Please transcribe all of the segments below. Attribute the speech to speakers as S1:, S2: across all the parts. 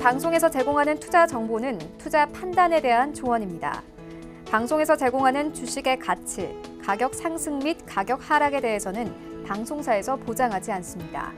S1: 방송에서 제공하는 투자 정보는 투자 판단에 대한 조언입니다. 방송에서 제공하는 주식의 가치, 가격 상승 및 가격 하락에 대해서는 방송사에서 보장하지 않습니다.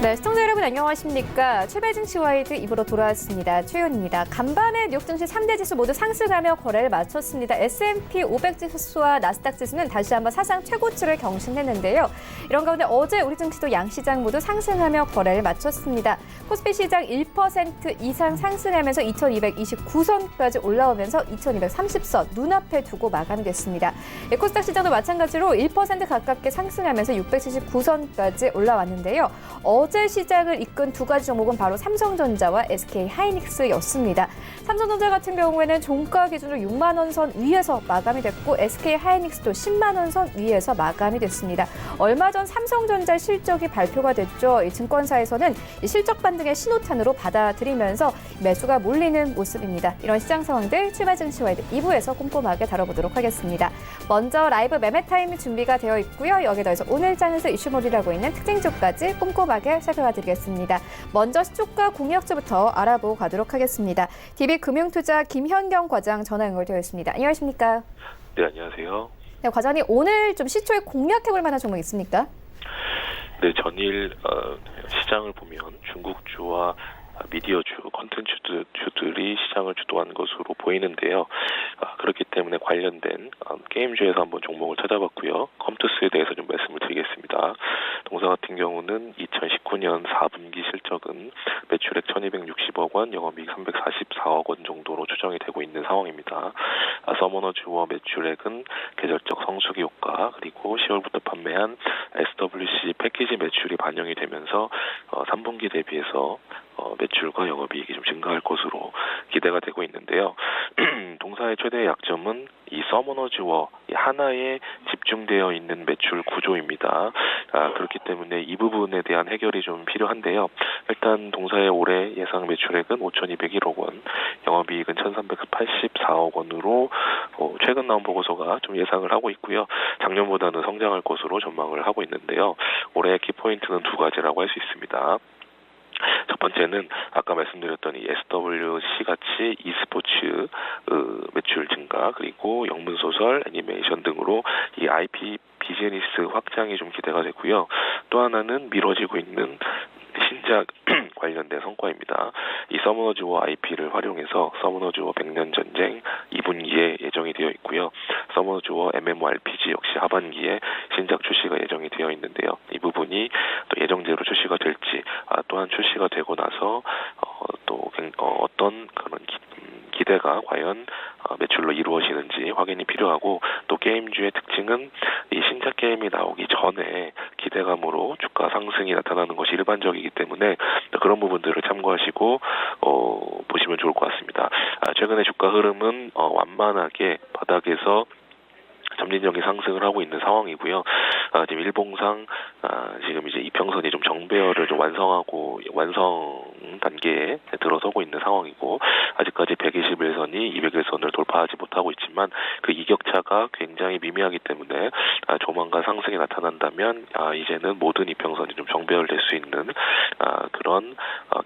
S1: 네, 시청자 여러분 안녕하십니까? 최배진 시와이드 2부로 돌아왔습니다. 최윤입니다. 간밤에 뉴욕 증시 3대 지수 모두 상승하며 거래를 마쳤습니다. S&P 500 지수와 나스닥 지수는 다시 한번 사상 최고치를 경신했는데요. 이런 가운데 어제 우리 증시도 양시장 모두 상승하며 거래를 마쳤습니다. 코스피 시장 1% 이상 상승하면서 2229선까지 올라오면서 2230선 눈앞에 두고 마감됐습니다. 코스닥 시장도 마찬가지로 1% 가깝게 상승하면서 679선까지 올라왔는데요. 어제 시장을 이끈 두 가지 종목은 바로 삼성전자와 SK하이닉스였습니다. 삼성전자 같은 경우에는 종가 기준으로 6만 원 선 위에서 마감이 됐고 SK하이닉스도 10만 원 선 위에서 마감이 됐습니다. 얼마 전 삼성전자 실적이 발표가 됐죠. 이 증권사에서는 이 실적 반등의 신호탄으로 받아들이면서 매수가 몰리는 모습입니다. 이런 시장 상황들 최배진 시와이드 2부에서 꼼꼼하게 다뤄보도록 하겠습니다. 먼저 라이브 매매 타임이 준비가 되어 있고요. 여기에 더해서 오늘 장에서 이슈몰이라고 있는 특징주까지 꼼꼼하게 살펴봐드리겠습니다. 먼저 시초가 공략주부터 알아보고 가도록 하겠습니다. DB금융투자 김현경 과장 전화 연결되어 있습니다. 안녕하십니까?
S2: 네, 안녕하세요.
S1: 네, 과장님 오늘 좀 시초에 공략해볼 만한 종목 있습니까?
S2: 네, 전일 시장을 보면 중국주와 미디어주, 콘텐츠주들이 시장을 주도한 것으로 보이는데요. 그렇기 때문에 관련된 게임주에서 한번 종목을 찾아봤고요. 컴투스에 대해서 좀 말씀을 드리겠습니다. 동사 같은 경우는 2019년 4분기 실적은 매출액 1260억 원, 영업이익 344억 원 정도로 추정이 되고 있는 상황입니다. 서머너즈워 매출액은 계절적 성수기 효과, 그리고 10월부터 판매한 SWC 패키지 매출이 반영이 되면서 3분기 대비해서 매출과 영업이익이 좀 증가할 것으로 기대가 되고 있는데요. 동사의 최대 약점은 이 서머너즈워 하나에 집중되어 있는 매출 구조입니다. 그렇기 때문에 이 부분에 대한 해결이 좀 필요한데요. 일단 동사의 올해 예상 매출액은 5,201억 원, 영업이익은 1,384억 원으로 최근 나온 보고서가 좀 예상을 하고 있고요. 작년보다는 성장할 것으로 전망을 하고 있는데요. 올해 키포인트는 두 가지라고 할 수 있습니다. 첫 번째는 아까 말씀드렸던 이 SWC 같이 e스포츠 매출 증가, 그리고 영문소설, 애니메이션 등으로 이 IP 비즈니스 확장이 좀 기대가 되고요. 또 하나는 미뤄지고 있는 신작 관련된 성과입니다. 이 서머너즈워 IP를 활용해서 서머너즈워 100년 전쟁 2분기에 예정이 되어 있고요. 서머너즈워 MMORPG 역시 하반기에 신작 출시가 예정이 되어 있는데요. 이 부분이 또 예정대로 출시가 될지, 또한 출시가 되고 나서 또 어떤 그런 기대가 과연 매출로 이루어지는지 확인이 필요하고, 또 게임주의 특징은 이 신작 게임이 나오기 전에 기대감으로 주가 상승이 나타나는 것이 일반적이기 때문에 그런 부분들을 참고하시고 보시면 좋을 것 같습니다. 최근에 주가 흐름은 완만하게 바닥에서 점진적인 상승을 하고 있는 상황이고요. 지금 일봉상 지금 이제 이평선이 좀 정배열을 좀 완성 단계에 들어서고 있는 상황이고, 아직까지 121선이 200일선을 돌파하지 못하고 있지만 그 이격차가 굉장히 미미하기 때문에 조만간 상승이 나타난다면 이제는 모든 이평선이 좀 정배열될 수 있는 그런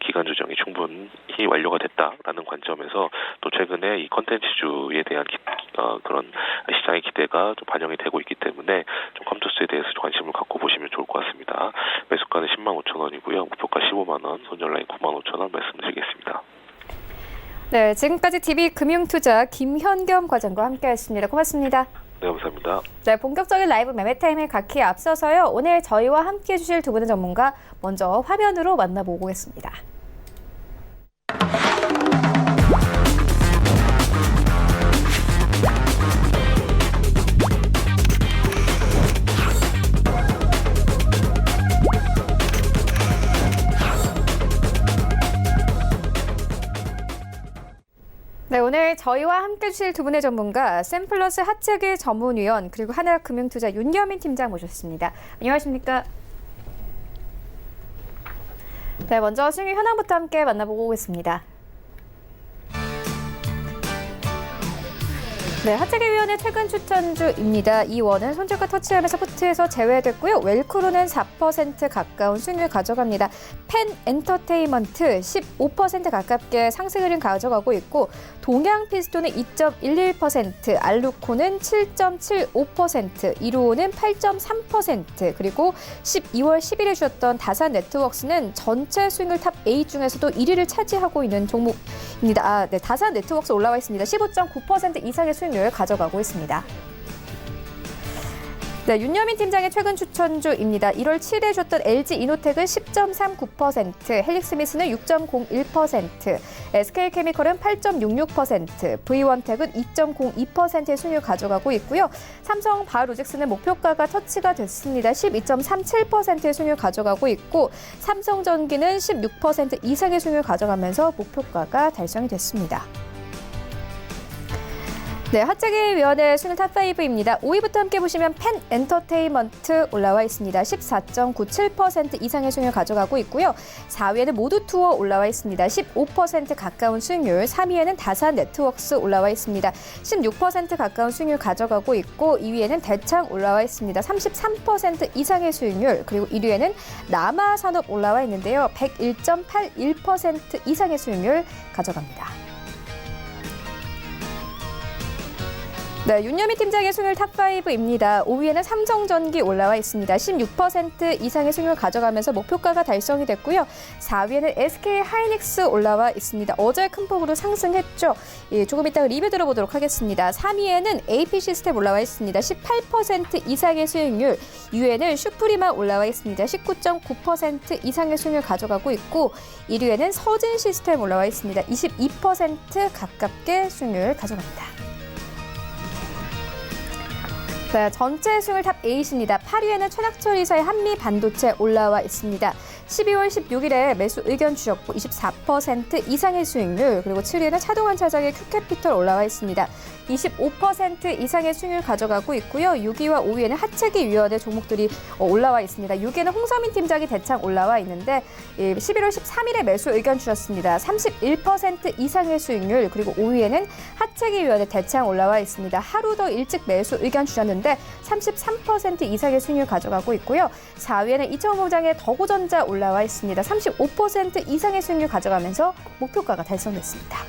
S2: 기간 조정이 충분히 완료가 됐다라는 관점에서, 또 최근에 이 컨텐츠주에 대한 그런 시장의 기대가 좀 반영이 되고 있기 때문에 좀 컴투스에 대해서 관심을 갖고 보시면 좋을 것 같습니다. 매수가는 10만 5천 원이고요. 목표가 15만 원, 손절라인 9만 5천 원 말씀드리겠습니다.
S1: 네, 지금까지 DB금융투자 김현겸 과장과 함께했습니다. 고맙습니다.
S2: 네, 감사합니다.
S1: 네, 본격적인 라이브 매매 타임에 갖기에 앞서서요. 오늘 저희와 함께해 주실 두 분의 전문가 먼저 화면으로 만나보고 오겠습니다. 네, 오늘 저희와 함께 해주실 두 분의 전문가, 샘플러스 하체계 전문위원, 그리고 하나금융투자 윤여민 팀장 모셨습니다. 안녕하십니까? 네, 먼저 수익 현황부터 함께 만나보고 오겠습니다. 네, 하재기위원회 최근 추천주입니다. 이원은 손절가 터치하면서 푸트에서 제외됐고요. 웰크로는 4% 가까운 수익률 가져갑니다. 펜 엔터테인먼트 15% 가깝게 상승 흐름 가져가고 있고 동양 피스톤은 2.11%, 알루코는 7.75%, 이루오는 8.3%, 그리고 12월 10일에 주셨던 다산 네트워크스는 전체 수익률 탑 8 중에서도 1위를 차지하고 있는 종목입니다. 네, 다산 네트워크스 올라와 있습니다. 15.9% 이상의 수익률 가져가고 있습니다. 네, 윤여민 팀장의 최근 추천주입니다. 1월 7일에 줬던 LG 이노텍은 10.39%, 헬릭스미스는 6.01%, SK케미컬은 8.66%, V1텍은 2.02%의 수익률 가져가고 있고요. 삼성 바이오로직스는 목표가가 터치가 됐습니다. 12.37%의 수익률 가져가고 있고 삼성전기는 16% 이상의 수익률 가져가면서 목표가가 달성이 됐습니다. 네, 하재기위원회 수익률 탑5입니다. 5위부터 함께 보시면 펜 엔터테인먼트 올라와 있습니다. 14.97% 이상의 수익률 가져가고 있고요. 4위에는 모두투어 올라와 있습니다. 15% 가까운 수익률. 3위에는 다산 네트워크스 올라와 있습니다. 16% 가까운 수익률 가져가고 있고 2위에는 대창 올라와 있습니다. 33% 이상의 수익률. 그리고 1위에는 남아산업 올라와 있는데요. 101.81% 이상의 수익률 가져갑니다. 네, 윤여미 팀장의 수익률 탑5입니다. 5위에는 삼성전기 올라와 있습니다. 16% 이상의 수익률 가져가면서 목표가가 달성이 됐고요. 4위에는 SK하이닉스 올라와 있습니다. 어제 큰 폭으로 상승했죠. 예, 조금 이따가 리뷰 들어보도록 하겠습니다. 3위에는 AP시스템 올라와 있습니다. 18% 이상의 수익률. 2위에는 슈프리마 올라와 있습니다. 19.9% 이상의 수익률 가져가고 있고 1위에는 서진시스템 올라와 있습니다. 22% 가깝게 수익률 가져갑니다. 네, 전체 수익률 탑 8입니다. 8위에는 최낙철 이사의 한미반도체 올라와 있습니다. 12월 16일에 매수 의견 주셨고 24% 이상의 수익률, 그리고 7위에는 차동환 차장의 큐캐피털 올라와 있습니다. 25% 이상의 수익률 가져가고 있고요. 6위와 5위에는 하재기위원회 종목들이 올라와 있습니다. 6위에는 홍서민 팀장이 대창 올라와 있는데 11월 13일에 매수 의견 주셨습니다. 31% 이상의 수익률, 그리고 5위에는 하재기위원회 대창 올라와 있습니다. 하루 더 일찍 매수 의견 주셨는데 33% 이상의 수익률 가져가고 있고요. 4위에는 이천호장의 더고전자 올라와 있습니다. 35% 이상의 수익률 가져가면서 목표가가 달성됐습니다.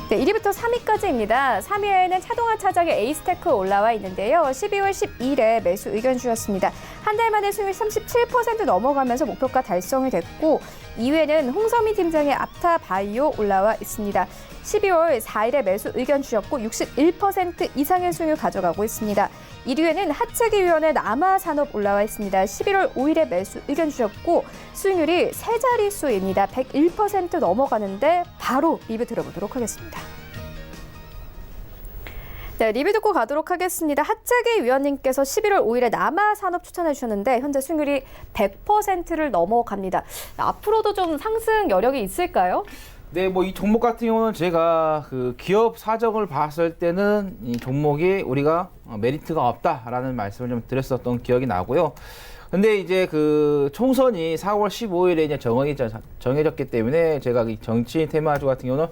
S1: 네, 1위부터 3위까지입니다. 3위에는 차동환 차장의 에이스테크 올라와 있는데요. 12월 12일에 매수 의견 주셨습니다. 한 달 만에 수익률 37% 넘어가면서 목표가 달성이 됐고 2위에는 홍서민 팀장의 앞타바이오 올라와 있습니다. 12월 4일에 매수 의견 주셨고 61% 이상의 수익률 가져가고 있습니다. 1위에는 하재기위원회 남아산업 올라와 있습니다. 11월 5일에 매수 의견 주셨고 수익률이 세 자릿수입니다. 101% 넘어가는데 바로 리뷰 들어보도록 하겠습니다. 네, 리뷰 듣고 가도록 하겠습니다. 하재기 위원님께서 11월 5일에 남아산업 추천해 주셨는데 현재 수익률이 100%를 넘어갑니다. 앞으로도 좀 상승 여력이 있을까요?
S3: 네, 뭐 이 종목 같은 경우는 제가 그 기업 사정을 봤을 때는 이 종목이 우리가 메리트가 없다라는 말씀을 좀 드렸었던 기억이 나고요. 근데 이제 그 총선이 4월 15일에 이제 정해졌기 때문에 제가 이 정치 테마주 같은 경우는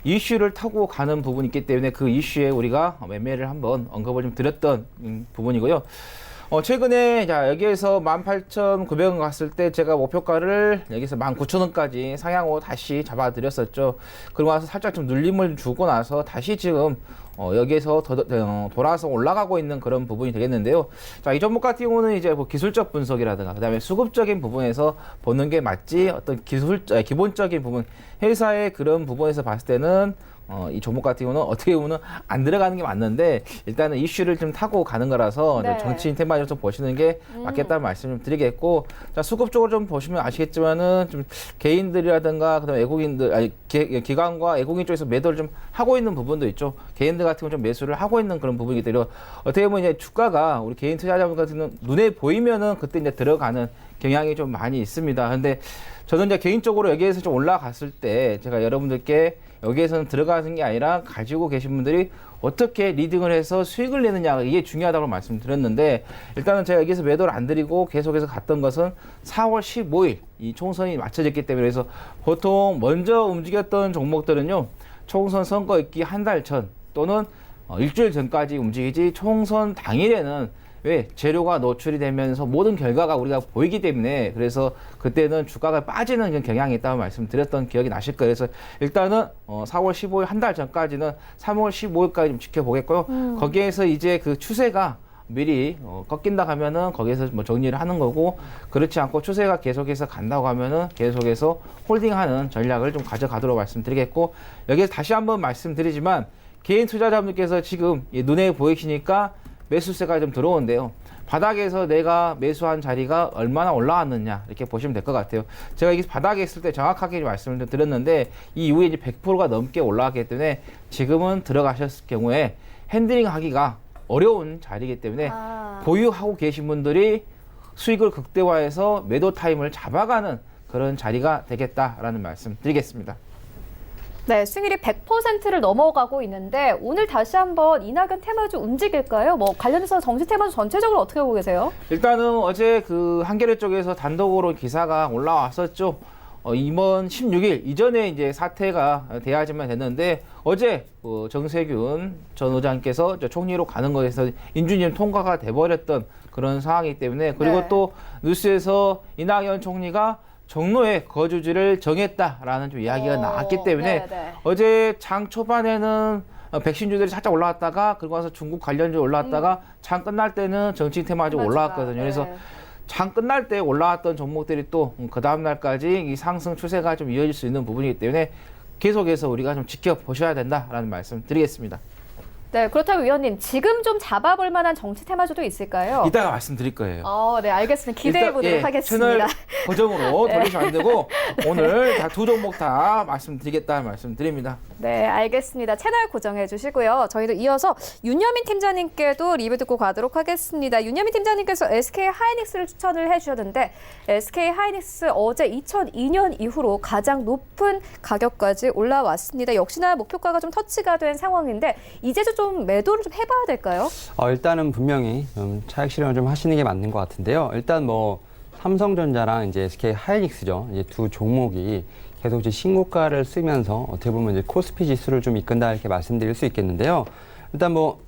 S3: 이슈를 타고 가는 부분이 있기 때문에 그 이슈에 우리가 매매를 한번 언급을 좀 드렸던 부분이고요. 최근에 자 여기에서 18,900원 갔을 때 제가 목표가를 여기서 19,000원까지 상향으로 다시 잡아드렸었죠. 그러고 나서 살짝 좀 눌림을 주고 나서 다시 지금 여기에서 돌아서 올라가고 있는 그런 부분이 되겠는데요. 자, 이 종목 같은 경우는 이제 뭐 기술적 분석이라든가 그다음에 수급적인 부분에서 보는 게 맞지 어떤 기본적인 부분 회사의 그런 부분에서 봤을 때는 이 종목 같은 경우는 어떻게 보면 안 들어가는 게 맞는데 일단은 이슈를 좀 타고 가는 거라서
S1: 네.
S3: 정치인 테마를 좀 보시는 게 맞겠다는 말씀 좀 드리겠고, 자 수급적으로 좀 보시면 아시겠지만은 좀 개인들이라든가 그다음에 외국인들 기관과 외국인 쪽에서 매도를 좀 하고 있는 부분도 있죠. 개인들 같은 경우 좀 매수를 하고 있는 그런 부분이기 때문에 어떻게 보면 이제 주가가 우리 개인 투자자분 같은 경우는 눈에 보이면은 그때 이제 들어가는 경향이 좀 많이 있습니다. 근데 저는 이제 개인적으로 여기에서 좀 올라갔을 때 제가 여러분들께 여기에서는 들어가는 게 아니라 가지고 계신 분들이 어떻게 리딩을 해서 수익을 내느냐 이게 중요하다고 말씀드렸는데 일단은 제가 여기서 매도를 안 드리고 계속해서 갔던 것은 4월 15일 이 총선이 맞춰졌기 때문에 그래서 보통 먼저 움직였던 종목들은요 총선 선거 있기 한 달 전 또는 일주일 전까지 움직이지 총선 당일에는 왜 재료가 노출이 되면서 모든 결과가 우리가 보이기 때문에 그래서 그때는 주가가 빠지는 그런 경향이 있다고 말씀드렸던 기억이 나실 거예요. 그래서 일단은 4월 15일 한 달 전까지는 3월 15일까지 좀 지켜보겠고요. 거기에서 이제 그 추세가 미리 꺾인다 하면은 거기에서 뭐 정리를 하는 거고 그렇지 않고 추세가 계속해서 간다고 하면은 계속해서 홀딩하는 전략을 좀 가져가도록 말씀드리겠고 여기서 다시 한번 말씀드리지만 개인 투자자분들께서 지금 눈에 보이시니까 매수세가 좀 들어오는데요. 바닥에서 내가 매수한 자리가 얼마나 올라왔느냐 이렇게 보시면 될 것 같아요. 제가 이 바닥에 있을 때 정확하게 말씀을 드렸는데 이 이후에 이제 100%가 넘게 올라왔기 때문에 지금은 들어가셨을 경우에 핸들링 하기가 어려운 자리이기 때문에 보유하고 계신 분들이 수익을 극대화해서 매도 타임을 잡아가는 그런 자리가 되겠다라는 말씀 드리겠습니다.
S1: 네, 수익률이 100%를 넘어가고 있는데 오늘 다시 한번 이낙연 테마주 움직일까요? 뭐 관련해서 정치 테마주 전체적으로 어떻게 보고 계세요?
S3: 일단은 어제 그 한겨레 쪽에서 단독으로 기사가 올라왔었죠. 이번 16일 이전에 이제 사퇴가 돼야지만 됐는데 어제 정세균 전 의장께서 총리로 가는 것에서 인준위원 통과가 돼버렸던 그런 상황이기 때문에 그리고
S1: 네.
S3: 또 뉴스에서 이낙연 총리가 종로에 거주지를 정했다라는 좀 이야기가 나왔기 때문에
S1: 네.
S3: 어제 장 초반에는 백신주들이 살짝 올라왔다가 그리고 나서 중국 관련주 올라왔다가 장 끝날 때는 정치 테마주 올라왔거든요. 그래서 장 끝날 때 올라왔던 종목들이 또 그 다음 날까지 이 상승 추세가 좀 이어질 수 있는 부분이기 때문에 계속해서 우리가 좀 지켜보셔야 된다라는 말씀 드리겠습니다.
S1: 네, 그렇다면 위원님 지금 좀 잡아볼 만한 정치 테마주도 있을까요?
S3: 이따가 말씀드릴 거예요.
S1: 네, 알겠습니다. 기대해 보도록 하겠습니다.
S3: 채널 고정으로 돌리시면 안 되고 오늘 다 두 종목 다 말씀드리겠다 말씀드립니다.
S1: 네, 알겠습니다. 채널 고정해 주시고요. 저희도 이어서 윤여민 팀장님께도 리뷰 듣고 가도록 하겠습니다. 윤여민 팀장님께서 SK 하이닉스를 추천을 해주셨는데 SK 하이닉스 어제 2002년 이후로 가장 높은 가격까지 올라왔습니다. 역시나 목표가가 좀 터치가 된 상황인데 이제도 좀 매도를 좀 해봐야 될까요?
S4: 일단은 분명히 차익 실현을 좀 하시는 게 맞는 것 같은데요. 일단 뭐 삼성전자랑 이제 SK 하이닉스죠. 이제 두 종목이 계속 이제 신고가를 쓰면서 어떻게 보면 이제 코스피 지수를 좀 이끈다 이렇게 말씀드릴 수 있겠는데요. 일단 뭐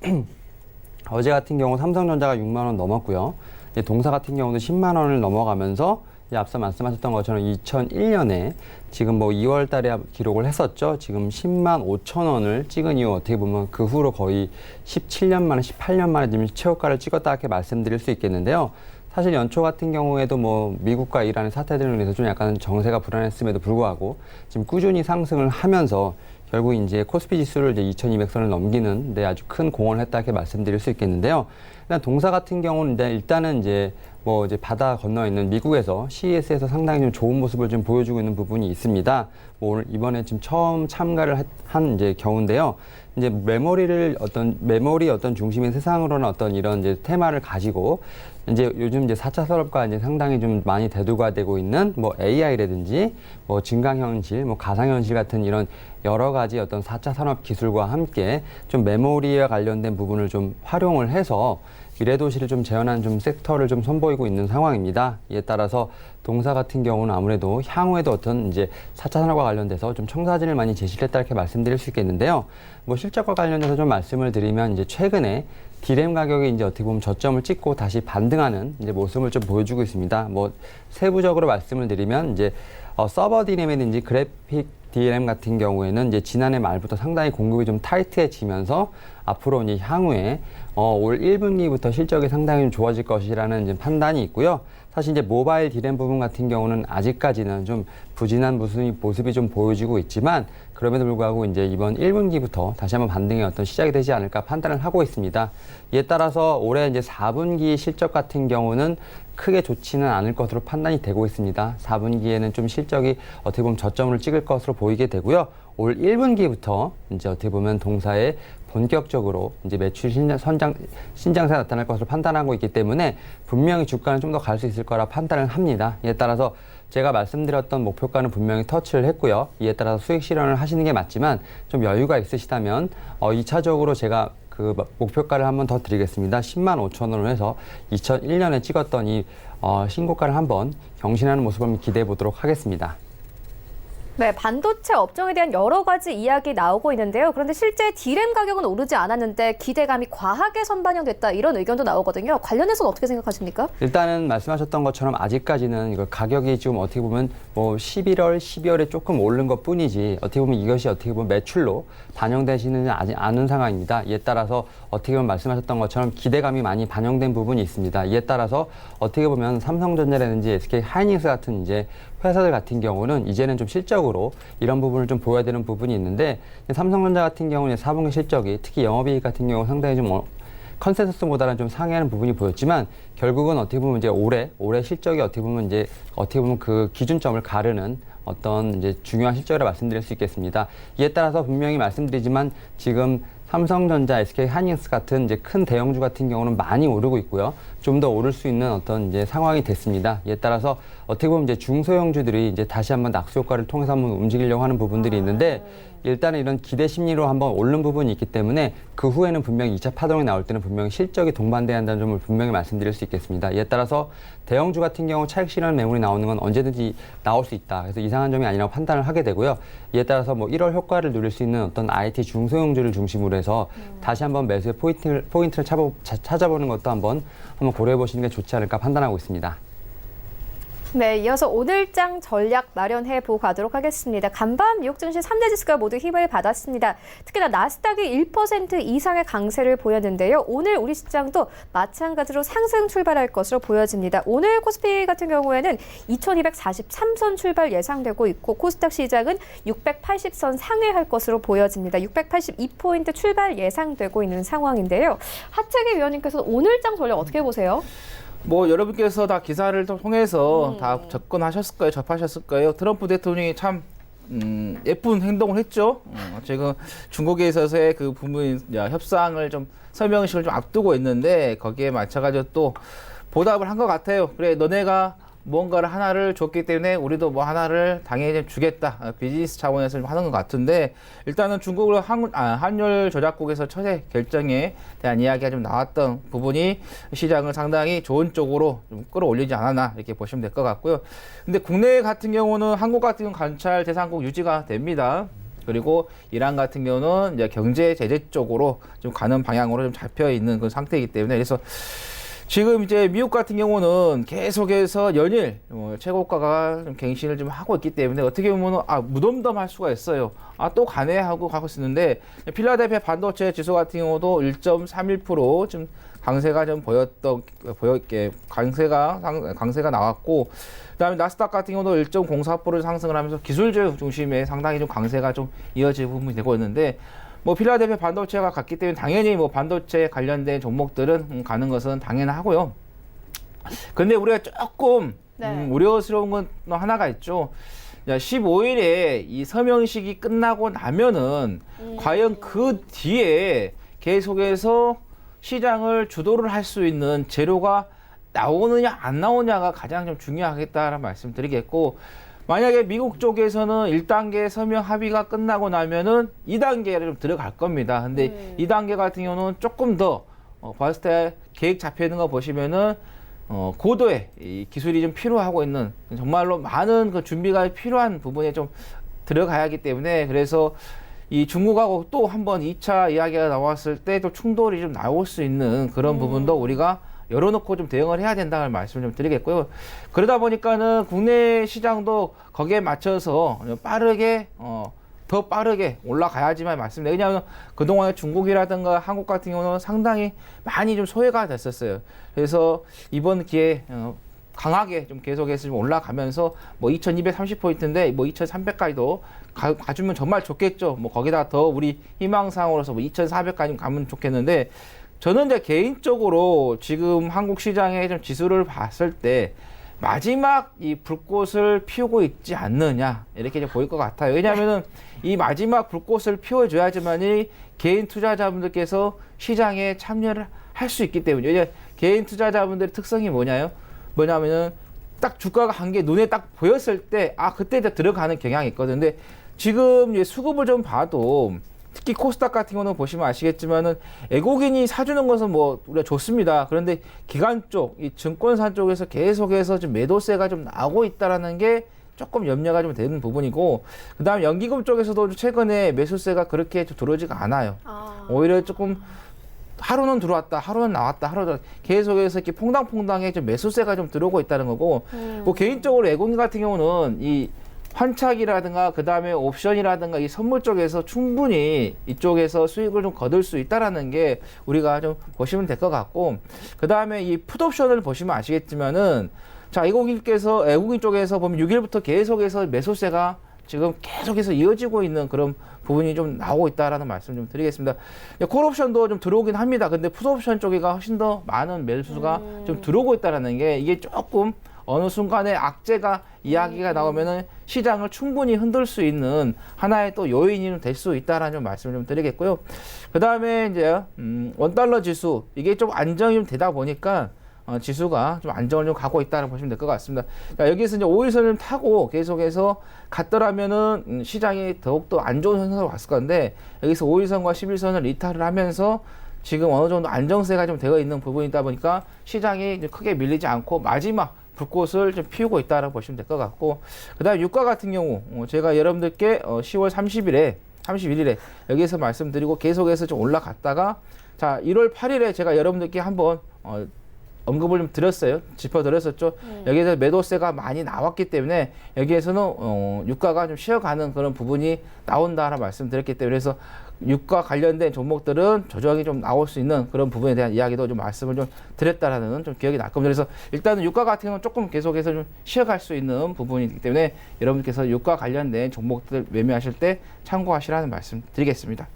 S4: 어제 같은 경우 삼성전자가 6만 원 넘었고요. 이제 동사 같은 경우도 10만 원을 넘어가면서 이제 앞서 말씀하셨던 것처럼 2001년에 지금 뭐 2월 달에 기록을 했었죠. 지금 10만 5천 원을 찍은 이후 어떻게 보면 그 후로 거의 17년 만에 18년 만에 지금 최고가를 찍었다 이렇게 말씀드릴 수 있겠는데요. 사실 연초 같은 경우에도 뭐 미국과 이란의 사태들로 인해서 좀 약간 정세가 불안했음에도 불구하고 지금 꾸준히 상승을 하면서 결국 이제 코스피 지수를 이제 2200선을 넘기는 데 아주 큰 공헌을 했다 이렇게 말씀드릴 수 있겠는데요. 일단 동사 같은 경우는 일단은 이제 뭐 이제 바다 건너 있는 미국에서 CES에서 상당히 좀 좋은 모습을 좀 보여주고 있는 부분이 있습니다. 뭐 오늘 이번에 지금 처음 참가를 한 이제 경우인데요. 이제 메모리 어떤 중심인 세상으로는 어떤 이런 이제 테마를 가지고 이제 요즘 이제 4차 산업과 이제 상당히 좀 많이 대두가 되고 있는 뭐 AI라든지 뭐 증강현실, 뭐 가상현실 같은 이런 여러 가지 어떤 4차 산업 기술과 함께 좀 메모리와 관련된 부분을 좀 활용을 해서 미래도시를 좀 재현한 좀 섹터를 좀 선보이고 있는 상황입니다. 이에 따라서 동사 같은 경우는 아무래도 향후에도 어떤 이제 4차 산업과 관련돼서 좀 청사진을 많이 제시를 했다 이렇게 말씀드릴 수 있겠는데요. 뭐 실적과 관련해서 좀 말씀을 드리면 이제 최근에 디램 가격이 이제 어떻게 보면 저점을 찍고 다시 반등하는 이제 모습을 좀 보여주고 있습니다. 뭐 세부적으로 말씀을 드리면 이제 서버 디램이든지 그래픽 디램 같은 경우에는 이제 지난해 말부터 상당히 공급이 좀 타이트해지면서 앞으로 이제 향후에 올 1분기부터 실적이 상당히 좀 좋아질 것이라는 이제 판단이 있고요. 사실 이제 모바일 디램 부분 같은 경우는 아직까지는 좀 부진한 모습이 좀 보여지고 있지만 그럼에도 불구하고 이제 이번 1분기부터 다시 한번 반등의 어떤 시작이 되지 않을까 판단을 하고 있습니다. 이에 따라서 올해 이제 4분기 실적 같은 경우는 크게 좋지는 않을 것으로 판단이 되고 있습니다. 4분기에는 좀 실적이 어떻게 보면 저점을 찍을 것으로 보이게 되고요. 올 1분기부터 이제 어떻게 보면 동사의 본격적으로 이제 매출 신장세가 나타날 것으로 판단하고 있기 때문에 분명히 주가는 좀 더 갈 수 있을 거라 판단을 합니다. 이에 따라서 제가 말씀드렸던 목표가는 분명히 터치를 했고요. 이에 따라서 수익 실현을 하시는 게 맞지만 좀 여유가 있으시다면 2차적으로 제가 그 목표가를 한번 더 드리겠습니다. 10만 5천 원으로 해서 2001년에 찍었던 이 신고가를 한번 경신하는 모습을 기대해 보도록 하겠습니다.
S1: 네, 반도체 업종에 대한 여러 가지 이야기 나오고 있는데요. 그런데 실제 D램 가격은 오르지 않았는데 기대감이 과하게 선반영됐다 이런 의견도 나오거든요. 관련해서는 어떻게 생각하십니까?
S4: 일단은 말씀하셨던 것처럼 아직까지는 이거 가격이 지금 어떻게 보면 뭐 11월, 12월에 조금 오른 것 뿐이지 어떻게 보면 이것이 어떻게 보면 매출로 반영되지는 아직 않은 상황입니다. 이에 따라서 어떻게 보면 말씀하셨던 것처럼 기대감이 많이 반영된 부분이 있습니다. 이에 따라서 어떻게 보면 삼성전자라든지 SK 하이닉스 같은 이제 회사들 같은 경우는 이제는 좀 실적으로 이런 부분을 좀 보여야 되는 부분이 있는데 삼성전자 같은 경우는 4분기 실적이 특히 영업이익 같은 경우 상당히 좀 컨센서스보다는 좀 상회하는 부분이 보였지만 결국은 어떻게 보면 이제 올해 실적이 어떻게 보면 그 기준점을 가르는 어떤 이제 중요한 실적이라 말씀드릴 수 있겠습니다. 이에 따라서 분명히 말씀드리지만 지금 삼성전자, SK 하이닉스 같은 이제 큰 대형주 같은 경우는 많이 오르고 있고요. 좀 더 오를 수 있는 어떤 이제 상황이 됐습니다. 이에 따라서 어떻게 보면 이제 중소형주들이 이제 다시 한번 낙수 효과를 통해서 한번 움직이려고 하는 부분들이 있는데 일단은 이런 기대 심리로 한번 오른 부분이 있기 때문에 그 후에는 분명히 2차 파동이 나올 때는 분명히 실적이 동반돼야 한다는 점을 분명히 말씀드릴 수 있겠습니다. 이에 따라서 대형주 같은 경우 차익 실현 매물이 나오는 건 언제든지 나올 수 있다. 그래서 이상한 점이 아니라고 판단을 하게 되고요. 이에 따라서 뭐 1월 효과를 누릴 수 있는 어떤 IT 중소형주를 중심으로 해서 다시 한번 매수의 포인트를 찾아보는 것도 한번 고려해 보시는 게 좋지 않을까 판단하고 있습니다.
S1: 네, 이어서 오늘장 전략 마련해 보고 가도록 하겠습니다. 간밤 미국 증시 3대 지수가 모두 힘을 받았습니다. 특히나 나스닥이 1% 이상의 강세를 보였는데요. 오늘 우리 시장도 마찬가지로 상승 출발할 것으로 보여집니다. 오늘 코스피 같은 경우에는 2243선 출발 예상되고 있고 코스닥 시장은 680선 상회할 것으로 보여집니다. 682포인트 출발 예상되고 있는 상황인데요. 하채기 위원님께서 오늘장 전략 어떻게 보세요?
S3: 뭐 여러분께서 다 기사를 통해서 다 접근하셨을 거예요, 접하셨을 거예요. 트럼프 대통령이 참 예쁜 행동을 했죠. 지금 중국에 있어서의 그 부분 협상을 좀 설명식을 좀 앞두고 있는데 거기에 맞춰가지고 또 보답을 한 것 같아요. 그래, 너네가 뭔가를 하나를 줬기 때문에 우리도 뭐 하나를 당연히 좀 주겠다. 비즈니스 차원에서 좀 하는 것 같은데 일단은 중국으로 환율 조작국에서 처세 결정에 대한 이야기가 좀 나왔던 부분이 시장을 상당히 좋은 쪽으로 좀 끌어올리지 않았나 이렇게 보시면 될 것 같고요. 근데 국내 같은 경우는 한국 같은 경우는 관찰 대상국 유지가 됩니다. 그리고 이란 같은 경우는 이제 경제 제재 쪽으로 좀 가는 방향으로 좀 잡혀 있는 그 상태이기 때문에 그래서 지금 이제 미국 같은 경우는 계속해서 연일 최고가가 좀 갱신을 좀 하고 있기 때문에 어떻게 보면 무덤덤할 수가 있어요. 또 가네 하고 가고 있는데 필라델피아 반도체 지수 같은 경우도 1.31% 좀 강세가 좀 보였게 강세가 나왔고 그다음에 나스닥 같은 경우도 1.04% 상승을 하면서 기술주 중심의 상당히 좀 강세가 좀 이어질 부분이 되고 있는데. 뭐 필라델피아 반도체가 갔기 때문에 당연히 뭐 반도체 관련된 종목들은 가는 것은 당연하고요. 근데 우리가 조금 우려스러운 건 하나가 있죠. 15일에 이 서명식이 끝나고 나면은 과연 그 뒤에 계속해서 시장을 주도를 할 수 있는 재료가 나오느냐 안 나오냐가 가장 좀 중요하겠다라는 말씀드리겠고 만약에 미국 쪽에서는 1단계 서명 합의가 끝나고 나면은 2단계를 좀 들어갈 겁니다. 근데 2단계 같은 경우는 조금 더 봤을 때 계획 잡혀 있는 거 보시면은 고도의 이 기술이 좀 필요하고 있는 정말로 많은 그 준비가 필요한 부분에 좀 들어가야 하기 때문에 그래서 이 중국하고 또 한번 2차 이야기가 나왔을 때 또 충돌이 좀 나올 수 있는 그런 부분도 우리가 열어놓고 좀 대응을 해야 된다는 말씀을 좀 드리겠고요. 그러다 보니까는 국내 시장도 거기에 맞춰서 빠르게, 더 빠르게 올라가야지만 말씀드려요. 왜냐하면 그동안에 중국이라든가 한국 같은 경우는 상당히 많이 좀 소외가 됐었어요. 그래서 이번 기회에, 강하게 좀 계속해서 좀 올라가면서 뭐 2230포인트인데 뭐 2300까지도 가주면 정말 좋겠죠. 뭐 거기다 더 우리 희망사항으로서 뭐 2400까지 가면 좋겠는데 저는 이제 개인적으로 지금 한국 시장의 좀 지수를 봤을 때 마지막 이 불꽃을 피우고 있지 않느냐 이렇게 이제 보일 것 같아요. 왜냐하면은 이 마지막 불꽃을 피워줘야지만이 개인 투자자분들께서 시장에 참여를 할 수 있기 때문에 이제 개인 투자자분들의 특성이 뭐냐면은 딱 주가가 한 게 눈에 딱 보였을 때 그때 이제 들어가는 경향이 있거든요. 근데 지금 이제 수급을 좀 봐도 특히 코스닥 같은 경우는 보시면 아시겠지만은 외국인이 사주는 것은 뭐 우리가 좋습니다. 그런데 기관 쪽, 이 증권사 쪽에서 계속해서 좀 매도세가 좀 나오고 있다라는 게 조금 염려가 좀 되는 부분이고, 그다음 연기금 쪽에서도 최근에 매수세가 그렇게 좀 들어오지가 않아요. 오히려 조금 하루는 들어왔다, 하루는 나왔다, 하루는 계속해서 이렇게 퐁당퐁당에 좀 매수세가 좀 들어오고 있다는 거고, 뭐 개인적으로 외국인 같은 경우는 이 환착이라든가 그다음에 옵션이라든가 이 선물 쪽에서 충분히 이쪽에서 수익을 좀 거둘 수 있다라는 게 우리가 좀 보시면 될 것 같고, 그다음에 이 풋옵션을 보시면 아시겠지만은, 자, 외국인 쪽에서 보면 6일부터 계속해서 매수세가 지금 계속해서 이어지고 있는 그런 부분이 좀 나오고 있다라는 말씀 좀 드리겠습니다. 콜옵션도 좀 들어오긴 합니다. 근데 풋옵션 쪽에가 훨씬 더 많은 매수가 좀 들어오고 있다라는 게, 이게 조금 어느 순간에 악재가 이야기가 나오면은 시장을 충분히 흔들 수 있는 하나의 또 요인이 될 수 있다라는 좀 말씀을 좀 드리겠고요. 그 다음에 이제 원달러 지수, 이게 좀 안정이 좀 되다 보니까 지수가 좀 안정을 좀 가고 있다고 보시면 될 것 같습니다. 자, 여기서 이제 5일선을 타고 계속해서 갔더라면은 시장이 더욱더 안 좋은 현상으로 왔을 건데, 여기서 5일선과 11선을 리타를 하면서 지금 어느 정도 안정세가 좀 되어 있는 부분이다 보니까 시장이 이제 크게 밀리지 않고 마지막 불꽃을 좀 피우고 있다라고 보시면 될 것 같고, 그 다음에 유가 같은 경우 제가 여러분들께 10월 31일에 여기에서 말씀드리고 계속해서 좀 올라갔다가, 자, 1월 8일에 제가 여러분들께 한번 언급을 좀 드렸어요. 짚어드렸었죠. 여기에서 매도세가 많이 나왔기 때문에 여기에서는 유가가 좀 쉬어가는 그런 부분이 나온다라고 말씀드렸기 때문에, 그래서 유가 관련된 종목들은 조정이 좀 나올 수 있는 그런 부분에 대한 이야기도 좀 말씀을 좀 드렸다라는 좀 기억이 날 겁니다. 그래서 일단은 유가 같은 경우는 조금 계속해서 좀 쉬어갈 수 있는 부분이기 때문에 여러분께서 유가 관련된 종목들 매매하실 때 참고하시라는 말씀 드리겠습니다.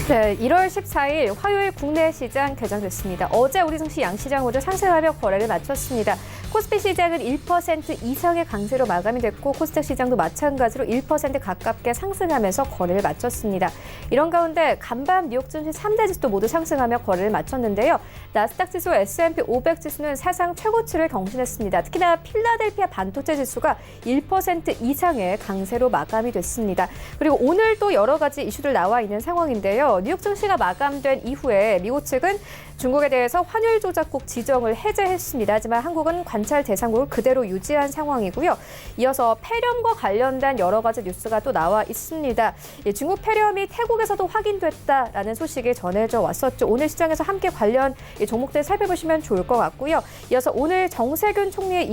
S1: 네, 1월 14일 화요일 국내 시장 개장됐습니다. 어제 우리 증시 양시장 모두 상승하며 거래를 마쳤습니다. 코스피 시장은 1% 이상의 강세로 마감이 됐고, 코스닥 시장도 마찬가지로 1% 가깝게 상승하면서 거래를 마쳤습니다. 이런 가운데 간밤 뉴욕 증시 3대 지수도 모두 상승하며 거래를 마쳤는데요. 나스닥 지수, S&P 500 지수는 사상 최고치를 경신했습니다. 특히나 필라델피아 반도체 지수가 1% 이상의 강세로 마감이 됐습니다. 그리고 오늘 또 여러 가지 이슈들 나와 있는 상황인데요. 뉴욕 증시가 마감된 이후에 미국 측은 중국에 대해서 환율 조작국 지정을 해제했습니다. 하지만 한국은 관찰 대상국을 그대로 유지한 상황이고요. 이어서 폐렴과 관련된 여러 가지 뉴스가 또 나와 있습니다. 중국 폐렴이 태국에서도 확인됐다라는 소식이 전해져 왔었죠. 오늘 시장에서 함께 관련 종목들 살펴보시면 좋을 것 같고요. 이어서 오늘 정세균 총리의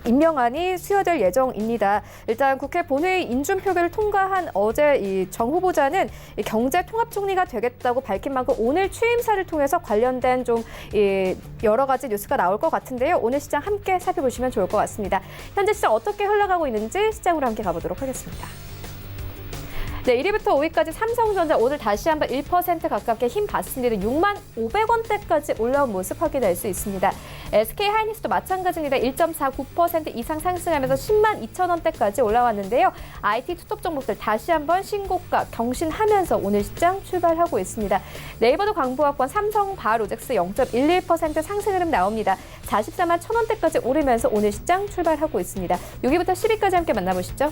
S1: 임명안이 수여될 예정입니다. 일단 국회 본회의 인준 표결을 통과한 어제 이 정 후보자는 경제통합총리가 되겠다고 밝힌 만큼 오늘 취임사를 통해서 관련된 좀 여러 가지 뉴스가 나올 것 같은데요. 오늘 시장 함께 살펴보시면 좋을 것 같습니다. 현재 시장 어떻게 흘러가고 있는지 시장으로 함께 가보도록 하겠습니다. 네, 1위부터 5위까지 삼성전자 오늘 다시 한번 1% 가깝게 힘 받습니다. 6만 500원대까지 올라온 모습 확인할 수 있습니다. SK하이닉스도 마찬가지입니다. 1.49% 이상 상승하면서 10만 2천원대까지 올라왔는데요. IT 투톱 종목들 다시 한번 신고가 경신하면서 오늘 시장 출발하고 있습니다. 네이버도 광부학권, 삼성, 바로젝스 0.11% 상승 흐름 나옵니다. 44만 1,000원대까지 오르면서 오늘 시장 출발하고 있습니다. 6위부터 10위까지 함께 만나보시죠.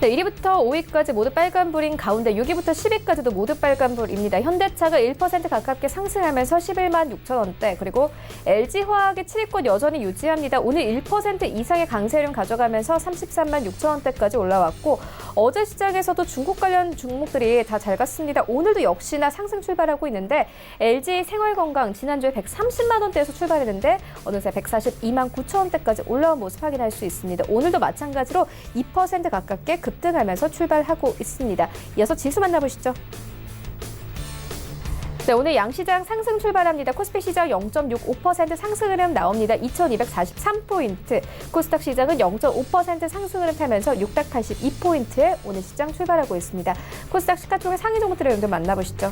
S1: 네, 1위부터 5위까지 모두 빨간불인 가운데 6위부터 10위까지도 모두 빨간불입니다. 현대차가 1% 가깝게 상승하면서 11만 6천원대, 그리고 LG화학의 7위권 여전히 유지합니다. 오늘 1% 이상의 강세를 가져가면서 33만 6천원대까지 올라왔고, 어제 시장에서도 중국 관련 종목들이 다 잘 갔습니다. 오늘도 역시나 상승 출발하고 있는데, LG 생활건강 지난주에 130만 원대에서 출발했는데 어느새 142만 9천원대까지 올라온 모습 확인할 수 있습니다. 오늘도 마찬가지로 2% 가깝게 급등하면서 출발하고 있습니다. 이어서 지수 만나보시죠. 네, 오늘 양시장 상승 출발합니다. 코스피 시장 0.65% 상승 흐름 나옵니다. 2243포인트. 코스닥 시장은 0.5% 상승 흐름 타면서 682포인트에 오늘 시장 출발하고 있습니다. 코스닥 시가총액 상위 종목들의 연도 만나보시죠.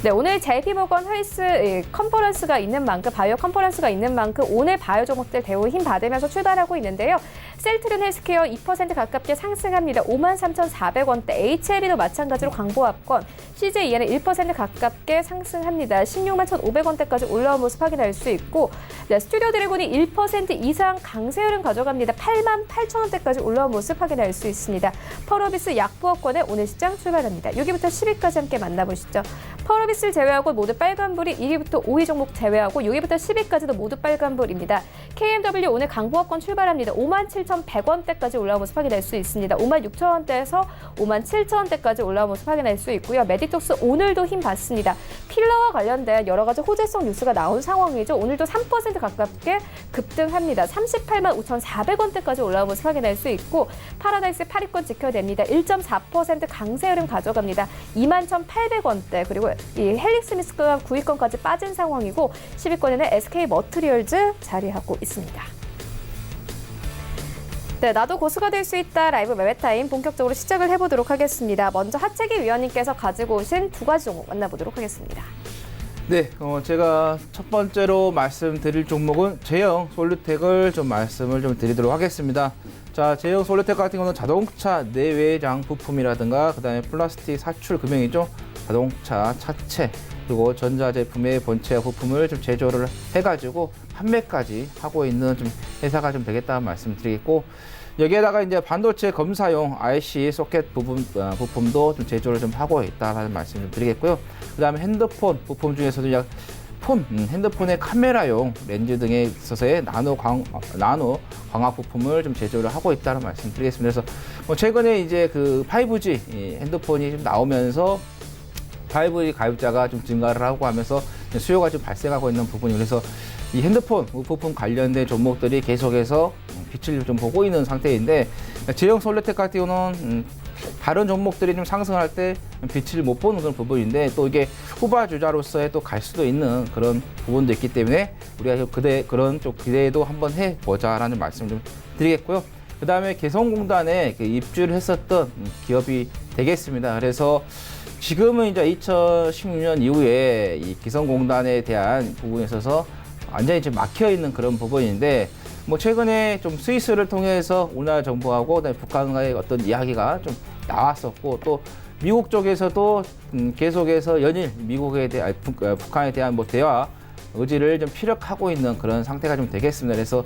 S1: 네, 오늘 JP모건 헬스 컨퍼런스가 있는 만큼, 바이오 컨퍼런스가 있는 만큼 오늘 바이오 종목들 대우 힘 받으면서 출발하고 있는데요. 셀트리온 헬스케어 2% 가깝게 상승합니다. 53,400원대. HLB도 마찬가지로 광보합권. CJEN은 1% 가깝게 상승합니다. 161,500원대까지 올라온 모습 확인할 수 있고, 네, 스튜디오 드래곤이 1% 이상 강세 흐름 가져갑니다. 88,000원대까지 올라온 모습 확인할 수 있습니다. 펄어비스 약보합권에 오늘 시장 출발합니다. 6위부터 10위까지 함께 만나보시죠. 펄어비스를 제외하고 모두 빨간불이 1위부터 5위 종목 제외하고 6위부터 10위까지도 모두 빨간불입니다. KMW 오늘 강보합권 출발합니다. 57,100원대까지 올라온 모습 확인할 수 있습니다. 56,000원대에서 57,000원대까지 올라온 모습 확인할 수 있고요. 메디톡스 오늘도 힘 받습니다. 필러와 관련된 여러 가지 호재성 뉴스가 나온 상황이죠. 오늘도 3% 가깝게 급등합니다. 385,400원대까지 올라온 모습 확인할 수 있고, 파라다이스 8위권 지켜냅니다. 1.4% 강세 흐름 가져갑니다. 21,800원대. 그리고 이 헬릭스미스가 9위권까지 빠진 상황이고 10위권에는 SK 머트리얼즈 자리하고 있습니다. 네, 나도 고수가 될 수 있다 라이브 매매타임 본격적으로 시작을 해보도록 하겠습니다. 먼저 하채기 위원님께서 가지고 오신 두 가지 종목 만나보도록 하겠습니다.
S3: 네, 제가 첫 번째로 말씀드릴 종목은 제형 솔루텍을 좀 말씀을 좀 드리도록 하겠습니다. 자, 제형 솔루텍 같은 경우는 자동차 내외장 부품이라든가 그다음에 플라스틱 사출 금형이죠. 자동차 차체 그리고 전자제품의 본체와 부품을 좀 제조를 해가지고 판매까지 하고 있는 좀 회사가 좀 되겠다는 말씀드리겠고, 여기에다가 이제 반도체 검사용 IC 소켓 부품도 좀 제조를 좀 하고 있다는 말씀 좀 드리겠고요. 그다음에 핸드폰 부품 중에서도 핸드폰의 카메라용 렌즈 등에 있어서의 나노 광학 부품을 좀 제조를 하고 있다는 말씀 드리겠습니다. 그래서 뭐 최근에 이제 그 5G 핸드폰이 좀 나오면서 5G 가입자가 좀 증가를 하고 하면서 수요가 좀 발생하고 있는 부분이, 그래서 이 핸드폰 부품 관련된 종목들이 계속해서 빛을 좀 보고 있는 상태인데, 제형 솔루텍 같은 경우는 다른 종목들이 좀 상승할 때 빛을 못 보는 그런 부분인데, 또 이게 후바 주자로서의 또 갈 수도 있는 그런 부분도 있기 때문에 우리가 그런 쪽 기대도 한번 해보자라는 말씀 좀 드리겠고요. 그 다음에 개성공단에 입주를 했었던 기업이 되겠습니다. 그래서 지금은 이제 2016년 이후에 이 기성공단에 대한 부분에 있어서 완전히 좀 막혀 있는 그런 부분인데, 뭐 최근에 좀 스위스를 통해서 우리나라 정부하고 그다음에 북한과의 어떤 이야기가 좀 나왔었고, 또 미국 쪽에서도 계속해서 연일 미국에 대한 북한에 대한 뭐 대화 의지를 좀 피력하고 있는 그런 상태가 좀 되겠습니다. 그래서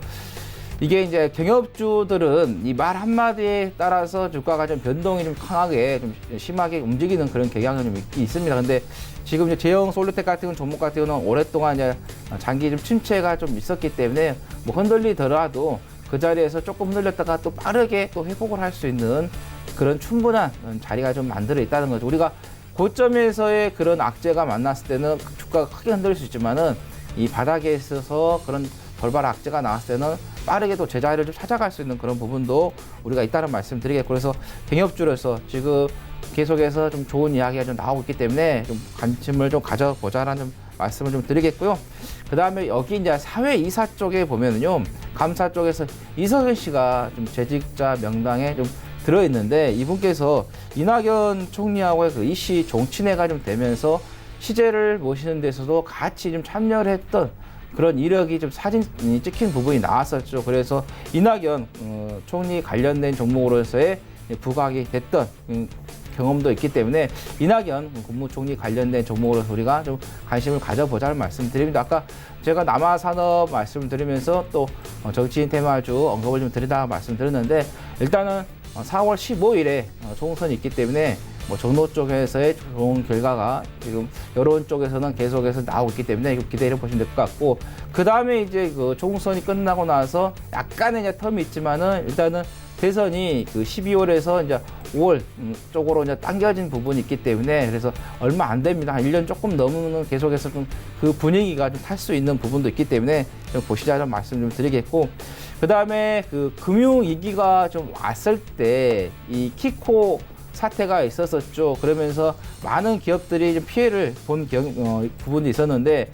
S3: 이게 이제 경영주들은 이 말 한마디에 따라서 주가가 좀 변동이 좀 강하게 좀 심하게 움직이는 그런 경향이 좀 있습니다. 근데 지금 이제 제형 솔루텍 같은 종목 같은 경우는 오랫동안 이제 장기 좀 침체가 좀 있었기 때문에 뭐 흔들리더라도 그 자리에서 조금 흔들렸다가 또 빠르게 또 회복을 할 수 있는 그런 충분한 자리가 좀 만들어 있다는 거죠. 우리가 고점에서의 그런 악재가 만났을 때는 주가가 크게 흔들릴 수 있지만은 이 바닥에 있어서 그런 돌발 악재가 나왔을 때는 빠르게 또 제자리를 좀 찾아갈 수 있는 그런 부분도 우리가 있다는 말씀 드리겠고, 그래서 경협주로서 지금 계속해서 좀 좋은 이야기가 좀 나오고 있기 때문에 좀 관심을 좀 가져보자라는 말씀을 좀 드리겠고요. 그 다음에 여기 이제 사회이사 쪽에 보면은요, 감사 쪽에서 이석연 씨가 좀 재직자 명단에 좀 들어있는데, 이분께서 이낙연 총리하고의 그 이씨 종친회가 좀 되면서 시제를 모시는 데서도 같이 좀 참여를 했던 그런 이력이 좀 사진이 찍힌 부분이 나왔었죠. 그래서 이낙연 총리 관련된 종목으로서의 부각이 됐던 경험도 있기 때문에 이낙연 국무총리 관련된 종목으로서 우리가 좀 관심을 가져보자는 말씀드립니다. 아까 제가 남아산업 말씀드리면서 또 정치인 테마주 언급을 좀 드리다가 말씀드렸는데, 일단은 4월 15일에 총선이 있기 때문에 뭐 종로 쪽에서의 좋은 결과가 지금 여론 쪽에서는 계속해서 나오고 있기 때문에 이거 기대해 보시면 될 것 같고, 그 다음에 이제 그 총선이 끝나고 나서 약간의 이제 텀이 있지만은 일단은 대선이 그 12월에서 이제 5월 쪽으로 이제 당겨진 부분이 있기 때문에, 그래서 얼마 안 됩니다. 한 1년 조금 넘으면 계속해서 좀 그 분위기가 좀 탈 수 있는 부분도 있기 때문에 좀 보시자는 말씀 좀 드리겠고, 그 다음에 그 금융위기가 좀 왔을 때 이 키코 사태가 있었었죠. 그러면서 많은 기업들이 좀 피해를 본 부분이 있었는데,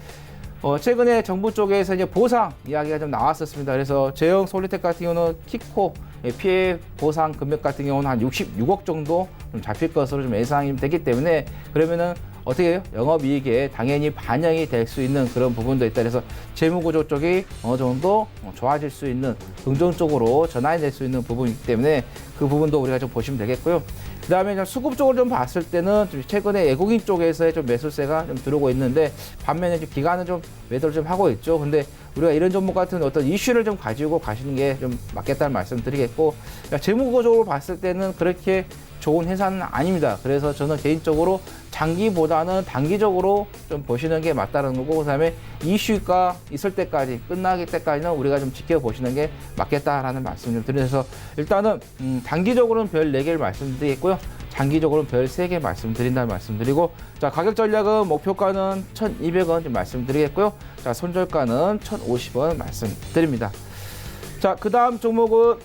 S3: 최근에 정부 쪽에서 이제 보상 이야기가 좀 나왔었습니다. 그래서 제형 솔루텍 같은 경우는 키코 피해 보상 금액 같은 경우는 한 66억 정도 좀 잡힐 것으로 좀 예상이 되기 때문에, 그러면은 어떻게 해요? 영업이익에 당연히 반영이 될 수 있는 그런 부분도 있다. 그래서 재무구조 쪽이 어느 정도 좋아질 수 있는 긍정적으로 전환이 될 수 있는 부분이기 때문에 그 부분도 우리가 좀 보시면 되겠고요. 그 다음에 수급 쪽으로 좀 봤을 때는 좀 최근에 외국인 쪽에서의 좀 매수세가 좀 들어오고 있는데 반면에 좀 기관은 좀 매도를 좀 하고 있죠. 근데 우리가 이런 종목 같은 어떤 이슈를 좀 가지고 가시는 게 좀 맞겠다는 말씀 드리겠고, 재무구조적으로 봤을 때는 그렇게 좋은 회사는 아닙니다. 그래서 저는 개인적으로 장기보다는 단기적으로 좀 보시는 게 맞다는 거고, 그다음에 이슈가 있을 때까지 끝나기 때까지는 우리가 좀 지켜보시는 게 맞겠다라는 말씀 좀 드려서 일단은 단기적으로는 별 4개를 말씀드리겠고요. 장기적으로는 별 3개 말씀드린다는 말씀드리고, 자, 가격 전략은 목표가는 1,200원 좀 말씀드리겠고요. 자, 손절가는 1,050원 말씀드립니다. 자, 그 다음 종목은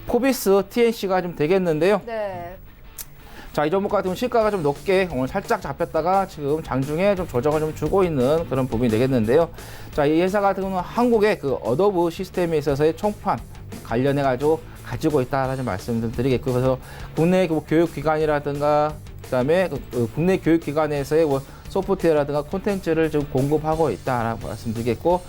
S3: 포비스 TNC가 좀 되겠는데요.
S1: 네.
S3: 자, 이 종목 같은 경우는 시가가 좀 높게 오늘 살짝 잡혔다가 지금 장중에 좀 조정을 좀 주고 있는 그런 부분이 되겠는데요. 자, 이 회사 같은 경우는 한국의 그 어도브 시스템에 있어서의 총판 관련해가지고 가지고 있다라는 말씀 좀 드리겠고요. 그래서 국내 교육기관이라든가 그다음에 국내 교육기관에서의 소프트웨어라든가 콘텐츠를 좀 공급하고 있다라고 말씀드리겠고,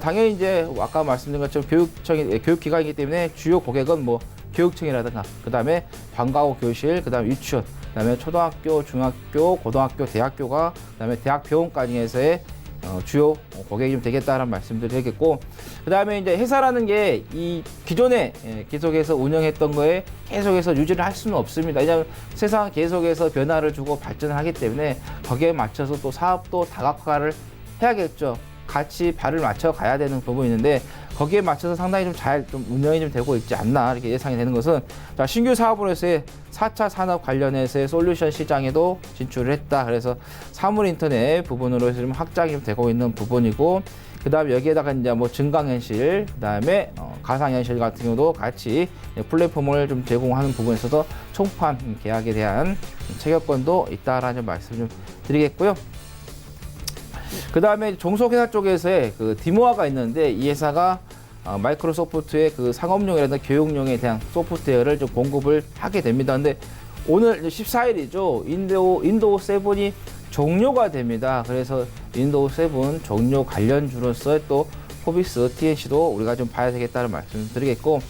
S3: 당연히 이제 아까 말씀드린 것처럼 교육기관이기 때문에 주요 고객은 뭐 교육청이라든가 그다음에 방과후 교실, 그다음에 유치원, 그다음에 초등학교, 중학교, 고등학교, 대학교가 그다음에 대학병원까지에서의 주요 고객이 좀 되겠다라는 말씀드리겠고, 그다음에 이제 회사라는 게 이 기존에 계속해서 운영했던 거에 계속해서 유지를 할 수는 없습니다. 왜냐하면 세상 계속해서 변화를 주고 발전을 하기 때문에 거기에 맞춰서 또 사업도 다각화를 해야겠죠. 같이 발을 맞춰 가야 되는 부분이 있는데 거기에 맞춰서 상당히 좀 잘 좀 운영이 좀 되고 있지 않나 이렇게 예상이 되는 것은, 자, 신규 사업으로서의 4차 산업 관련해서의 솔루션 시장에도 진출을 했다. 그래서 사물 인터넷 부분으로 좀 확장이 좀 되고 있는 부분이고, 그 다음에 여기에다가 이제 뭐 증강현실, 그 다음에 가상현실 같은 경우도 같이 플랫폼을 좀 제공하는 부분에 있어서 총판 계약에 대한 체결권도 있다라는 말씀 좀 드리겠고요. 그 다음에 종속회사 쪽에서의 그 디모아가 있는데 이 회사가 마이크로소프트의 그 상업용이라든가 교육용에 대한 소프트웨어를 좀 공급을 하게 됩니다. 근데 오늘 14일이죠. 윈도우 7이 종료가 됩니다. 그래서 윈도우 7 종료 관련주로서 또 포비스 TNC도 우리가 좀 봐야 되겠다는 말씀을 드리겠고,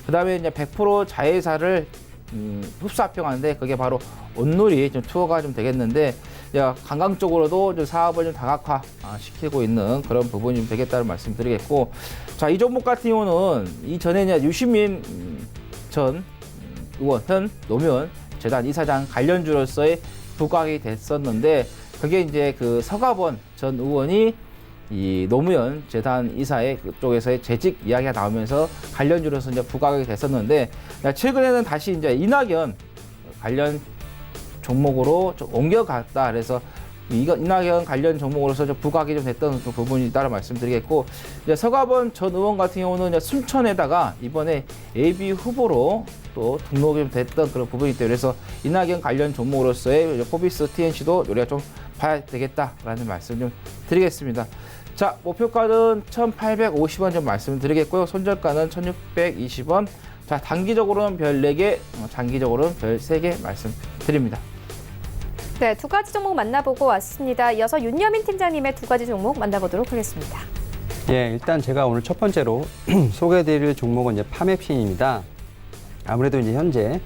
S3: 그 다음에 이제 100% 자회사를 흡수 합병하는데 그게 바로 온누리 좀 투어가 좀 되겠는데, 관광 쪽으로도 좀 사업을 좀 다각화 시키고 있는 그런 부분이 좀 되겠다는 말씀 드리겠고, 자, 이 종목 같은 경우는 이전에 이제 유시민 전 의원, 현 노무현 재단 이사장 관련주로서의 부각이 됐었는데, 그게 이제 그 서가번 전 의원이 이 노무현 재단 이사의 그쪽에서의 재직 이야기가 나오면서 관련주로서 이제 부각이 됐었는데, 최근에는 다시 이제 이낙연 관련 종목으로 좀 옮겨갔다. 그래서 이낙연 관련 종목으로서 좀 부각이 좀 됐던 그 부분이 따라 말씀드리겠고, 이제 서가번 전 의원 같은 경우는 이제 순천에다가 이번에 AB 후보로 또 등록이 좀 됐던 그런 부분이기 때문에, 그래서 이낙연 관련 종목으로서의 포비스 TNC도 우리가 좀 봐야 되겠다라는 말씀 좀 드리겠습니다. 자, 목표가는 1,850원 좀 말씀드리겠고요. 손절가는 1,620원. 자, 단기적으로는 별 4개, 장기적으로는 별 3개 말씀드립니다.
S1: 네, 두 가지 종목 만나보고 왔습니다. 이어서 윤여민 팀장님의 두 가지 종목 만나보도록 하겠습니다.
S4: 예, 일단 제가 오늘 첫 번째로 소개해드릴 종목은 이제 파메핀입니다. 아무래도 이제 현재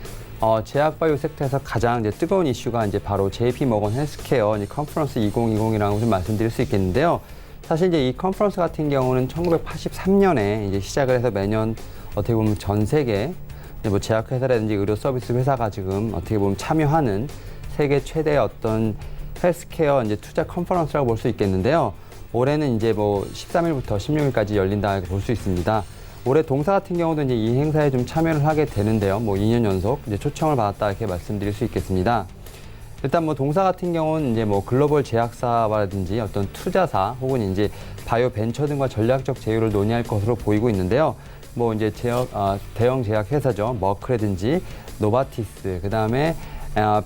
S4: 제약바이오 섹터에서 가장 이제 뜨거운 이슈가 이제 바로 JP 모건 헬스케어 컨퍼런스 2020이라고 좀 말씀드릴 수 있겠는데요. 사실 이제 이 컨퍼런스 같은 경우는 1983년에 이제 시작을 해서 매년 어떻게 보면 전 세계 뭐 제약회사라든지 의료 서비스 회사가 지금 어떻게 보면 참여하는 세계 최대의 어떤 헬스케어 이제 투자 컨퍼런스라고 볼 수 있겠는데요. 올해는 이제 뭐 13일부터 16일까지 열린다 볼 수 있습니다. 올해 동사 같은 경우도 이제 이 행사에 좀 참여를 하게 되는데요. 뭐 2년 연속 이제 초청을 받았다 이렇게 말씀드릴 수 있겠습니다. 일단 뭐 동사 같은 경우는 이제 뭐 글로벌 제약사라든지 어떤 투자사 혹은 이제 바이오 벤처 등과 전략적 제휴를 논의할 것으로 보이고 있는데요. 뭐 이제 대형 제약 회사죠. 머크라든지 노바티스, 그다음에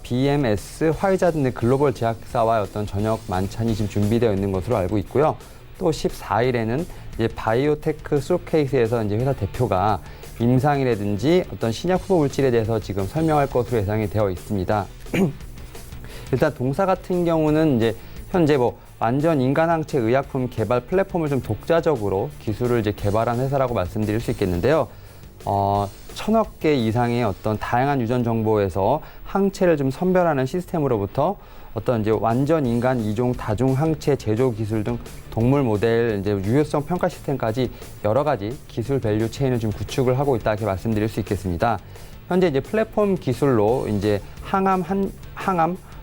S4: BMS, 화이자 등 글로벌 제약사와의 어떤 저녁 만찬이 지금 준비되어 있는 것으로 알고 있고요. 또 14일에는 이제 바이오테크 쇼케이스에서 이제 회사 대표가 임상이라든지 어떤 신약 후보 물질에 대해서 지금 설명할 것으로 예상이 되어 있습니다. 일단 동사 같은 경우는 이제 현재 뭐 완전 인간 항체 의약품 개발 플랫폼을 좀 독자적으로 기술을 이제 개발한 회사라고 말씀드릴 수 있겠는데요. 1000억 개 이상의 어떤 다양한 유전 정보에서 항체를 좀 선별하는 시스템으로부터 어떤 이제 완전 인간 이종 다중 항체 제조 기술 등 동물 모델 이제 유효성 평가 시스템까지 여러 가지 기술 밸류 체인을 좀 구축을 하고 있다 이렇게 말씀드릴 수 있겠습니다. 현재 이제 플랫폼 기술로 이제 항암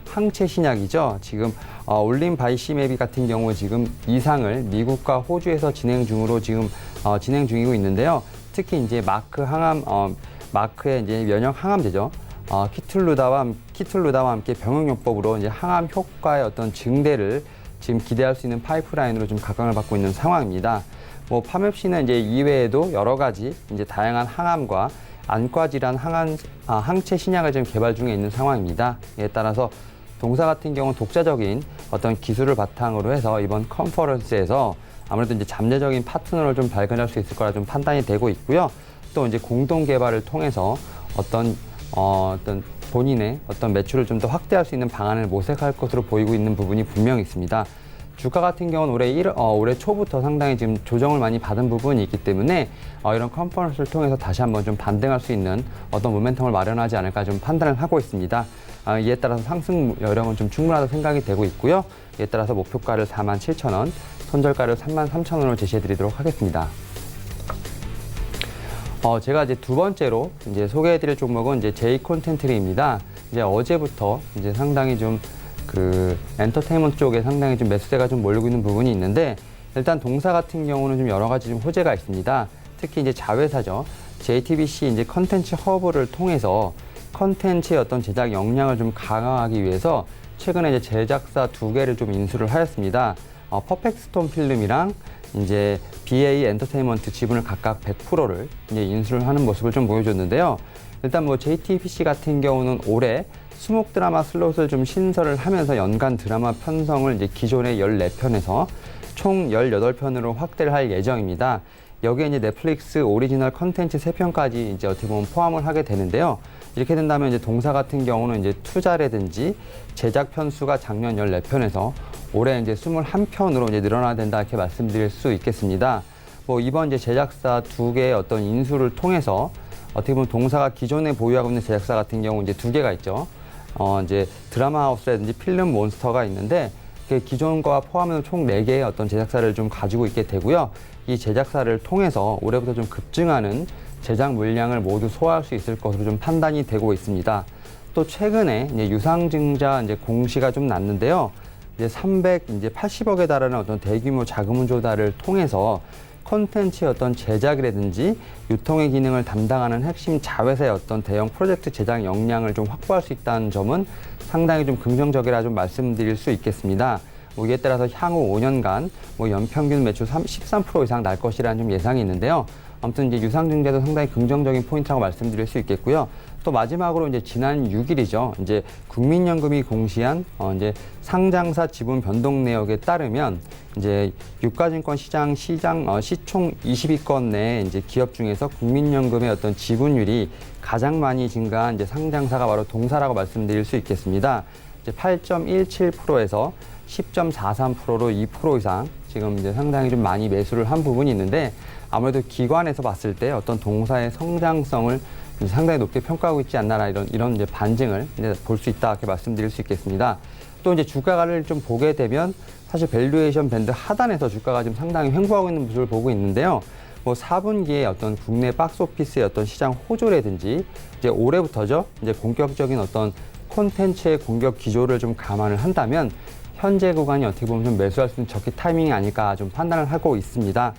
S4: 항체 신약이죠. 지금 올린 바이시메비 같은 경우 지금 이상을 미국과 호주에서 진행 중이고 있는데요. 특히 이제 마크의 이제 면역 항암제죠. 키툴루다와 함께 병용요법으로 이제 항암 효과의 어떤 증대를 지금 기대할 수 있는 파이프라인으로 좀 각광을 받고 있는 상황입니다. 뭐 파맵시는 이제 이외에도 여러 가지 이제 다양한 항암과 안과 질환 항체 신약을 지금 개발 중에 있는 상황입니다. 이에 따라서 동사 같은 경우는 독자적인 어떤 기술을 바탕으로 해서 이번 컨퍼런스에서 아무래도 이제 잠재적인 파트너를 좀 발견할 수 있을 거라 좀 판단이 되고 있고요. 또 이제 공동 개발을 통해서 어떤 본인의 어떤 매출을 좀 더 확대할 수 있는 방안을 모색할 것으로 보이고 있는 부분이 분명히 있습니다. 주가 같은 경우는 올해 초부터 상당히 지금 조정을 많이 받은 부분이 있기 때문에 이런 컨퍼런스를 통해서 다시 한번 좀 반등할 수 있는 어떤 모멘텀을 마련하지 않을까 좀 판단을 하고 있습니다. 이에 따라서 상승 여력은 좀 충분하다고 생각이 되고 있고요. 이에 따라서 목표가를 47,000원, 손절가를 33,000원으로 제시해드리도록 하겠습니다. 제가 이제 두 번째로 이제 소개해드릴 종목은 이제 J 콘텐트리입니다. 이제 어제부터 이제 상당히 좀 엔터테인먼트 쪽에 상당히 좀 매수세가 좀 몰리고 있는 부분이 있는데 일단 동사 같은 경우는 좀 여러 가지 좀 호재가 있습니다. 특히 이제 자회사죠. JTBC 이제 컨텐츠 허브를 통해서 컨텐츠의 어떤 제작 역량을 좀 강화하기 위해서 최근에 이제 제작사 2개를 좀 인수를 하였습니다. 퍼펙트스톤 필름이랑 이제 BA 엔터테인먼트 지분을 각각 100%를 이제 인수를 하는 모습을 좀 보여줬는데요. 일단 뭐 JTBC 같은 경우는 올해 수목 드라마 슬롯을 좀 신설을 하면서 연간 드라마 편성을 이제 기존의 14편에서 총 18편으로 확대를 할 예정입니다. 여기에 이제 넷플릭스 오리지널 컨텐츠 3편까지 이제 어떻게 보면 포함을 하게 되는데요. 이렇게 된다면 이제 동사 같은 경우는 이제 투자라든지 제작 편수가 작년 14편에서 올해 이제 21편으로 이제 늘어나야 된다 이렇게 말씀드릴 수 있겠습니다. 뭐 이번 이제 제작사 2개의 어떤 인수를 통해서 어떻게 보면 동사가 기존에 보유하고 있는 제작사 같은 경우 이제 2개가 있죠. 이제 드라마 하우스라든지 필름 몬스터가 있는데 기존과 포함해서 총 4개의 어떤 제작사를 좀 가지고 있게 되고요. 이 제작사를 통해서 올해부터 좀 급증하는 제작 물량을 모두 소화할 수 있을 것으로 좀 판단이 되고 있습니다. 또 최근에 이제 유상증자 이제 공시가 좀 났는데요. 이제 380억에 달하는 어떤 대규모 자금 조달을 통해서 콘텐츠의 어떤 제작이라든지 유통의 기능을 담당하는 핵심 자회사의 어떤 대형 프로젝트 제작 역량을 좀 확보할 수 있다는 점은 상당히 좀 긍정적이라 좀 말씀드릴 수 있겠습니다. 이에 따라서 향후 5년간 연평균 매출 13% 이상 날 것이라는 좀 예상이 있는데요. 아무튼 이제 유상증자도 상당히 긍정적인 포인트라고 말씀드릴 수 있겠고요. 또 마지막으로 이제 지난 6일이죠. 이제 국민연금이 공시한 이제 상장사 지분 변동 내역에 따르면 이제 유가증권 시총 20위권 내 이제 기업 중에서 국민연금의 어떤 지분율이 가장 많이 증가한 이제 상장사가 바로 동사라고 말씀드릴 수 있겠습니다. 이제 8.17%에서 10.43%로 2% 이상 지금 이제 상당히 좀 많이 매수를 한 부분이 있는데 아무래도 기관에서 봤을 때 어떤 동사의 성장성을 상당히 높게 평가하고 있지 않나 이런 이제 반증을 볼 수 있다 이렇게 말씀드릴 수 있겠습니다. 또 이제 주가를 좀 보게 되면 사실 밸류에이션 밴드 하단에서 주가가 지금 상당히 횡보하고 있는 모습을 보고 있는데요. 뭐 4분기에 어떤 국내 박스오피스의 어떤 시장 호조라든지 이제 올해부터죠. 이제 본격적인 어떤 콘텐츠의 공격 기조를 좀 감안을 한다면 현재 구간이 어떻게 보면 좀 매수할 수 있는 적기 타이밍이 아닐까 좀 판단을 하고 있습니다.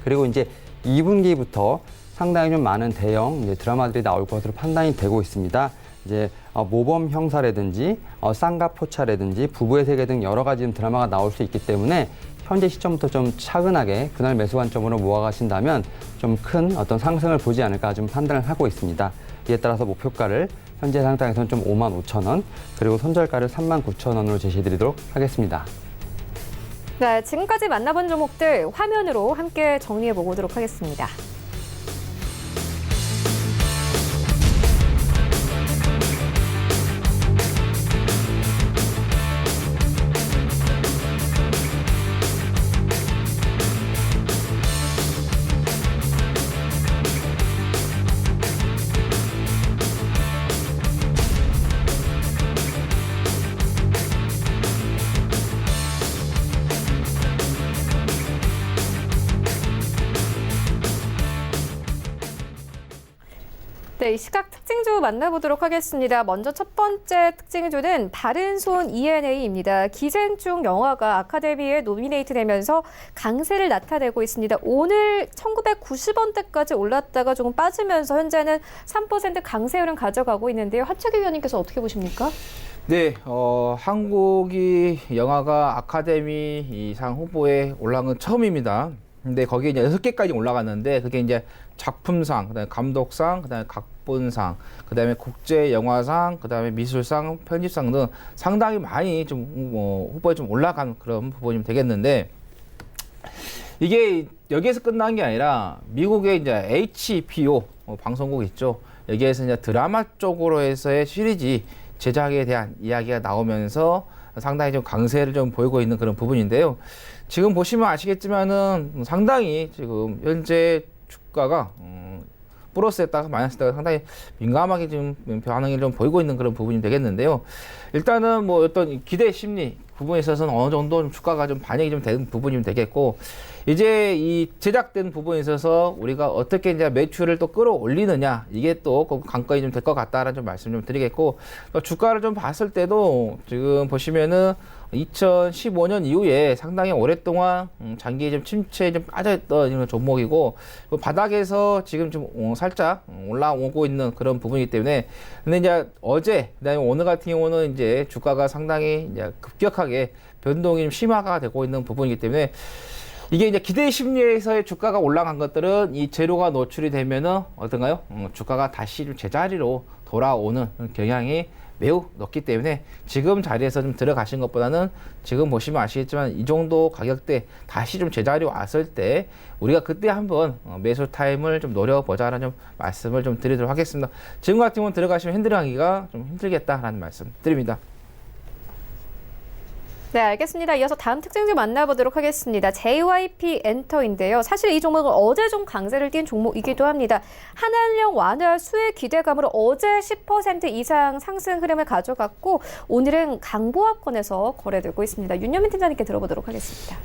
S4: 그리고 이제 2분기부터 상당히 좀 많은 대형 이제 드라마들이 나올 것으로 판단이 되고 있습니다. 이제 모범 형사라든지 쌍가포차라든지 부부의 세계 등 여러 가지 드라마가 나올 수 있기 때문에 현재 시점부터 좀 차근하게 그날 매수 관점으로 모아가신다면 좀 큰 어떤 상승을 보지 않을까 좀 판단을 하고 있습니다. 이에 따라서 목표가를 현재 상당에서는 좀 55,000원 그리고 손절가를 39,000원으로 제시해드리도록 하겠습니다.
S1: 네, 지금까지 만나본 종목들 화면으로 함께 정리해 보도록 하겠습니다. 네, 이 시각 특징주 만나보도록 하겠습니다. 먼저 첫 번째 특징주는 다른 손 ENA입니다. 기생충 영화가 아카데미에 노미네이트 되면서 강세를 나타내고 있습니다. 오늘 1990원대까지 올랐다가 조금 빠지면서 현재는 3% 강세 흐름 가져가고 있는데요. 하채기 위원님께서 어떻게 보십니까?
S3: 네, 한국이 영화가 아카데미 상 후보에 올라간 건 처음입니다. 근데 거기에 이제 6개까지 올라갔는데 그게 이제 작품상, 그다음에 감독상, 그다음에 각본상, 그다음에 국제 영화상, 그다음에 미술상, 편집상 등 상당히 많이 좀 후보에 좀 올라간 그런 부분이 되겠는데 이게 여기에서 끝난 게 아니라 미국의 이제 HBO 방송국 있죠. 여기에서 이제 드라마 쪽으로 해서의 시리즈 제작에 대한 이야기가 나오면서 상당히 좀 강세를 좀 보이고 있는 그런 부분인데요. 지금 보시면 아시겠지만은 상당히 지금 현재 주가가 플러스였다가 마이너스였다가 상당히 민감하게 지금 반응을 좀 보이고 있는 그런 부분이 되겠는데요. 일단은 뭐 어떤 기대 심리 부분에 있어서는 어느 정도 좀 주가가 좀 반영이 좀 되는 부분이 되겠고, 이제 이 제작된 부분에 있어서 우리가 어떻게 이제 매출을 또 끌어올리느냐, 이게 또 관건이 좀 될 것 같다라는 좀 말씀 좀 드리겠고, 또 주가를 좀 봤을 때도 지금 보시면은 2015년 이후에 상당히 오랫동안 장기 좀 침체에 좀 빠져있던 이런 종목이고, 그 바닥에서 지금 좀 살짝 올라오고 있는 그런 부분이기 때문에, 근데 이제 어제, 그다음에 오늘 같은 경우는 이제 주가가 상당히 이제 급격하게 변동이 좀 심화가 되고 있는 부분이기 때문에, 이게 이제 기대 심리에서의 주가가 올라간 것들은 이 재료가 노출이 되면은 어떤가요? 주가가 다시 좀 제자리로 돌아오는 경향이 매우 높기 때문에 지금 자리에서 좀 들어가신 것보다는 지금 보시면 아시겠지만 이 정도 가격대 다시 좀 제자리 왔을 때 우리가 그때 한번 매수 타임을 좀 노려보자라는 좀 말씀을 좀 드리도록 하겠습니다. 지금 같은 경우는 들어가시면 핸들하기가 좀 힘들겠다라는 말씀 드립니다.
S1: 네, 알겠습니다. 이어서 다음 특징주 만나보도록 하겠습니다. JYP 엔터인데요. 사실 이 종목은 어제 좀 강세를 띈 종목이기도 합니다. 한한령 완화 수혜 기대감으로 어제 10% 이상 상승 흐름을 가져갔고 오늘은 강보합권에서 거래되고 있습니다. 윤여민 팀장님께 들어보도록 하겠습니다.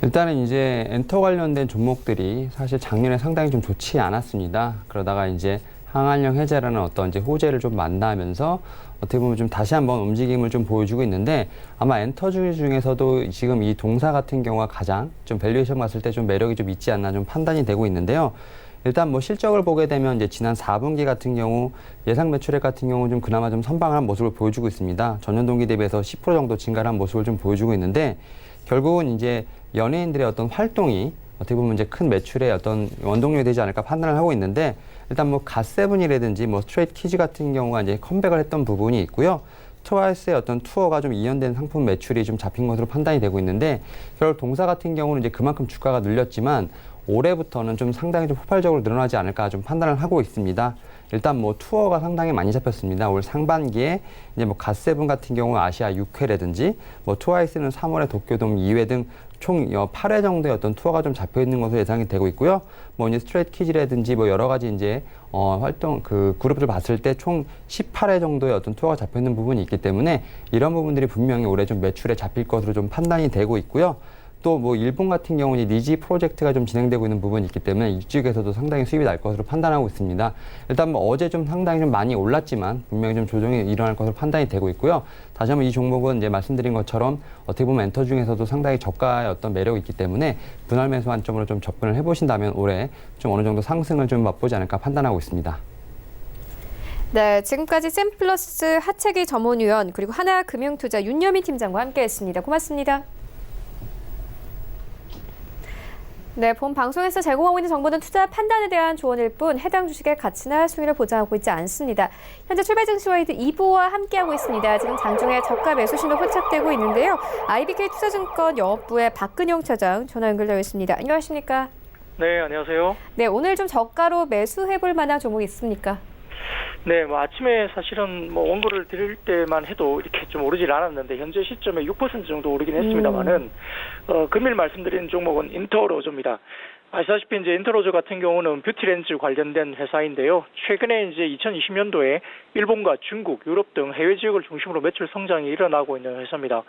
S4: 일단은 이제 엔터 관련된 종목들이 사실 작년에 상당히 좀 좋지 않았습니다. 그러다가 이제 항한령 해제라는 어떤 이제 호재를 좀 만나면서 어떻게 보면 좀 다시 한번 움직임을 좀 보여주고 있는데, 아마 엔터 중에서도 지금 이 동사 같은 경우가 가장 좀 밸류에이션 봤을 때 좀 매력이 좀 있지 않나 좀 판단이 되고 있는데요. 일단 뭐 실적을 보게 되면 이제 지난 4분기 같은 경우 예상 매출액 같은 경우 좀 그나마 좀 선방한 모습을 보여주고 있습니다. 전년 동기 대비해서 10% 정도 증가한 모습을 좀 보여주고 있는데, 결국은 이제 연예인들의 어떤 활동이 어떻게 보면 이제 큰 매출의 어떤 원동력이 되지 않을까 판단을 하고 있는데, 일단 뭐 갓세븐이라든지 뭐 스트레이트 키즈 같은 경우가 이제 컴백을 했던 부분이 있고요. 트와이스의 어떤 투어가 좀 이연된 상품 매출이 좀 잡힌 것으로 판단이 되고 있는데, 결국 동사 같은 경우는 이제 그만큼 주가가 늘렸지만 올해부터는 좀 상당히 좀 폭발적으로 늘어나지 않을까 좀 판단을 하고 있습니다. 일단 뭐 투어가 상당히 많이 잡혔습니다. 올 상반기에 이제 뭐 갓세븐 같은 경우 아시아 6회라든지 뭐 트와이스는 3월에 도쿄돔 2회 등 총 8회 정도의 어떤 투어가 좀 잡혀 있는 것으로 예상이 되고 있고요. 뭐 이제 스트레이트 키즈라든지 뭐 여러 가지 이제 활동 그 그룹을 봤을 때 총 18회 정도의 어떤 투어가 잡혀 있는 부분이 있기 때문에 이런 부분들이 분명히 올해 좀 매출에 잡힐 것으로 좀 판단이 되고 있고요. 또 뭐 일본 같은 경우는 니지 프로젝트가 좀 진행되고 있는 부분이 있기 때문에 이쪽에서도 상당히 수입이 날 것으로 판단하고 있습니다. 일단 뭐 어제 좀 상당히 좀 많이 올랐지만 분명히 좀 조정이 일어날 것으로 판단이 되고 있고요. 다시 한번 이 종목은 이제 말씀드린 것처럼 어떻게 보면 엔터 중에서도 상당히 저가의 어떤 매력이 있기 때문에 분할 매수 관점으로 좀 접근을 해보신다면 올해 좀 어느 정도 상승을 좀 맛보지 않을까 판단하고 있습니다.
S1: 네, 지금까지 샘플러스 하채기 전문위원 그리고 하나금융투자 윤여민 팀장과 함께했습니다. 고맙습니다. 네, 본 방송에서 제공하고 있는 정보는 투자 판단에 대한 조언일 뿐 해당 주식의 가치나 수익을 보장하고 있지 않습니다. 현재 출발 증시와이드 2부와 함께하고 있습니다. 지금 장중에 저가 매수 신호 포착되고 있는데요. IBK 투자증권 영업부의 박근영 차장 전화 연결되어 있습니다. 안녕하십니까?
S5: 네, 안녕하세요.
S1: 네, 오늘 좀 저가로 매수해볼 만한 종목이 있습니까?
S5: 네, 뭐 아침에 사실은 뭐 원고를 드릴 때만 해도 이렇게 좀 오르질 않았는데 현재 시점에 6% 정도 오르긴 했습니다만은 금일 말씀드린 종목은 인터로조입니다. 아시다시피 이제 엔터로즈 같은 경우는 뷰티렌즈 관련된 회사인데요. 최근에 이제 2020년도에 일본과 중국, 유럽 등 해외 지역을 중심으로 매출 성장이 일어나고 있는 회사입니다.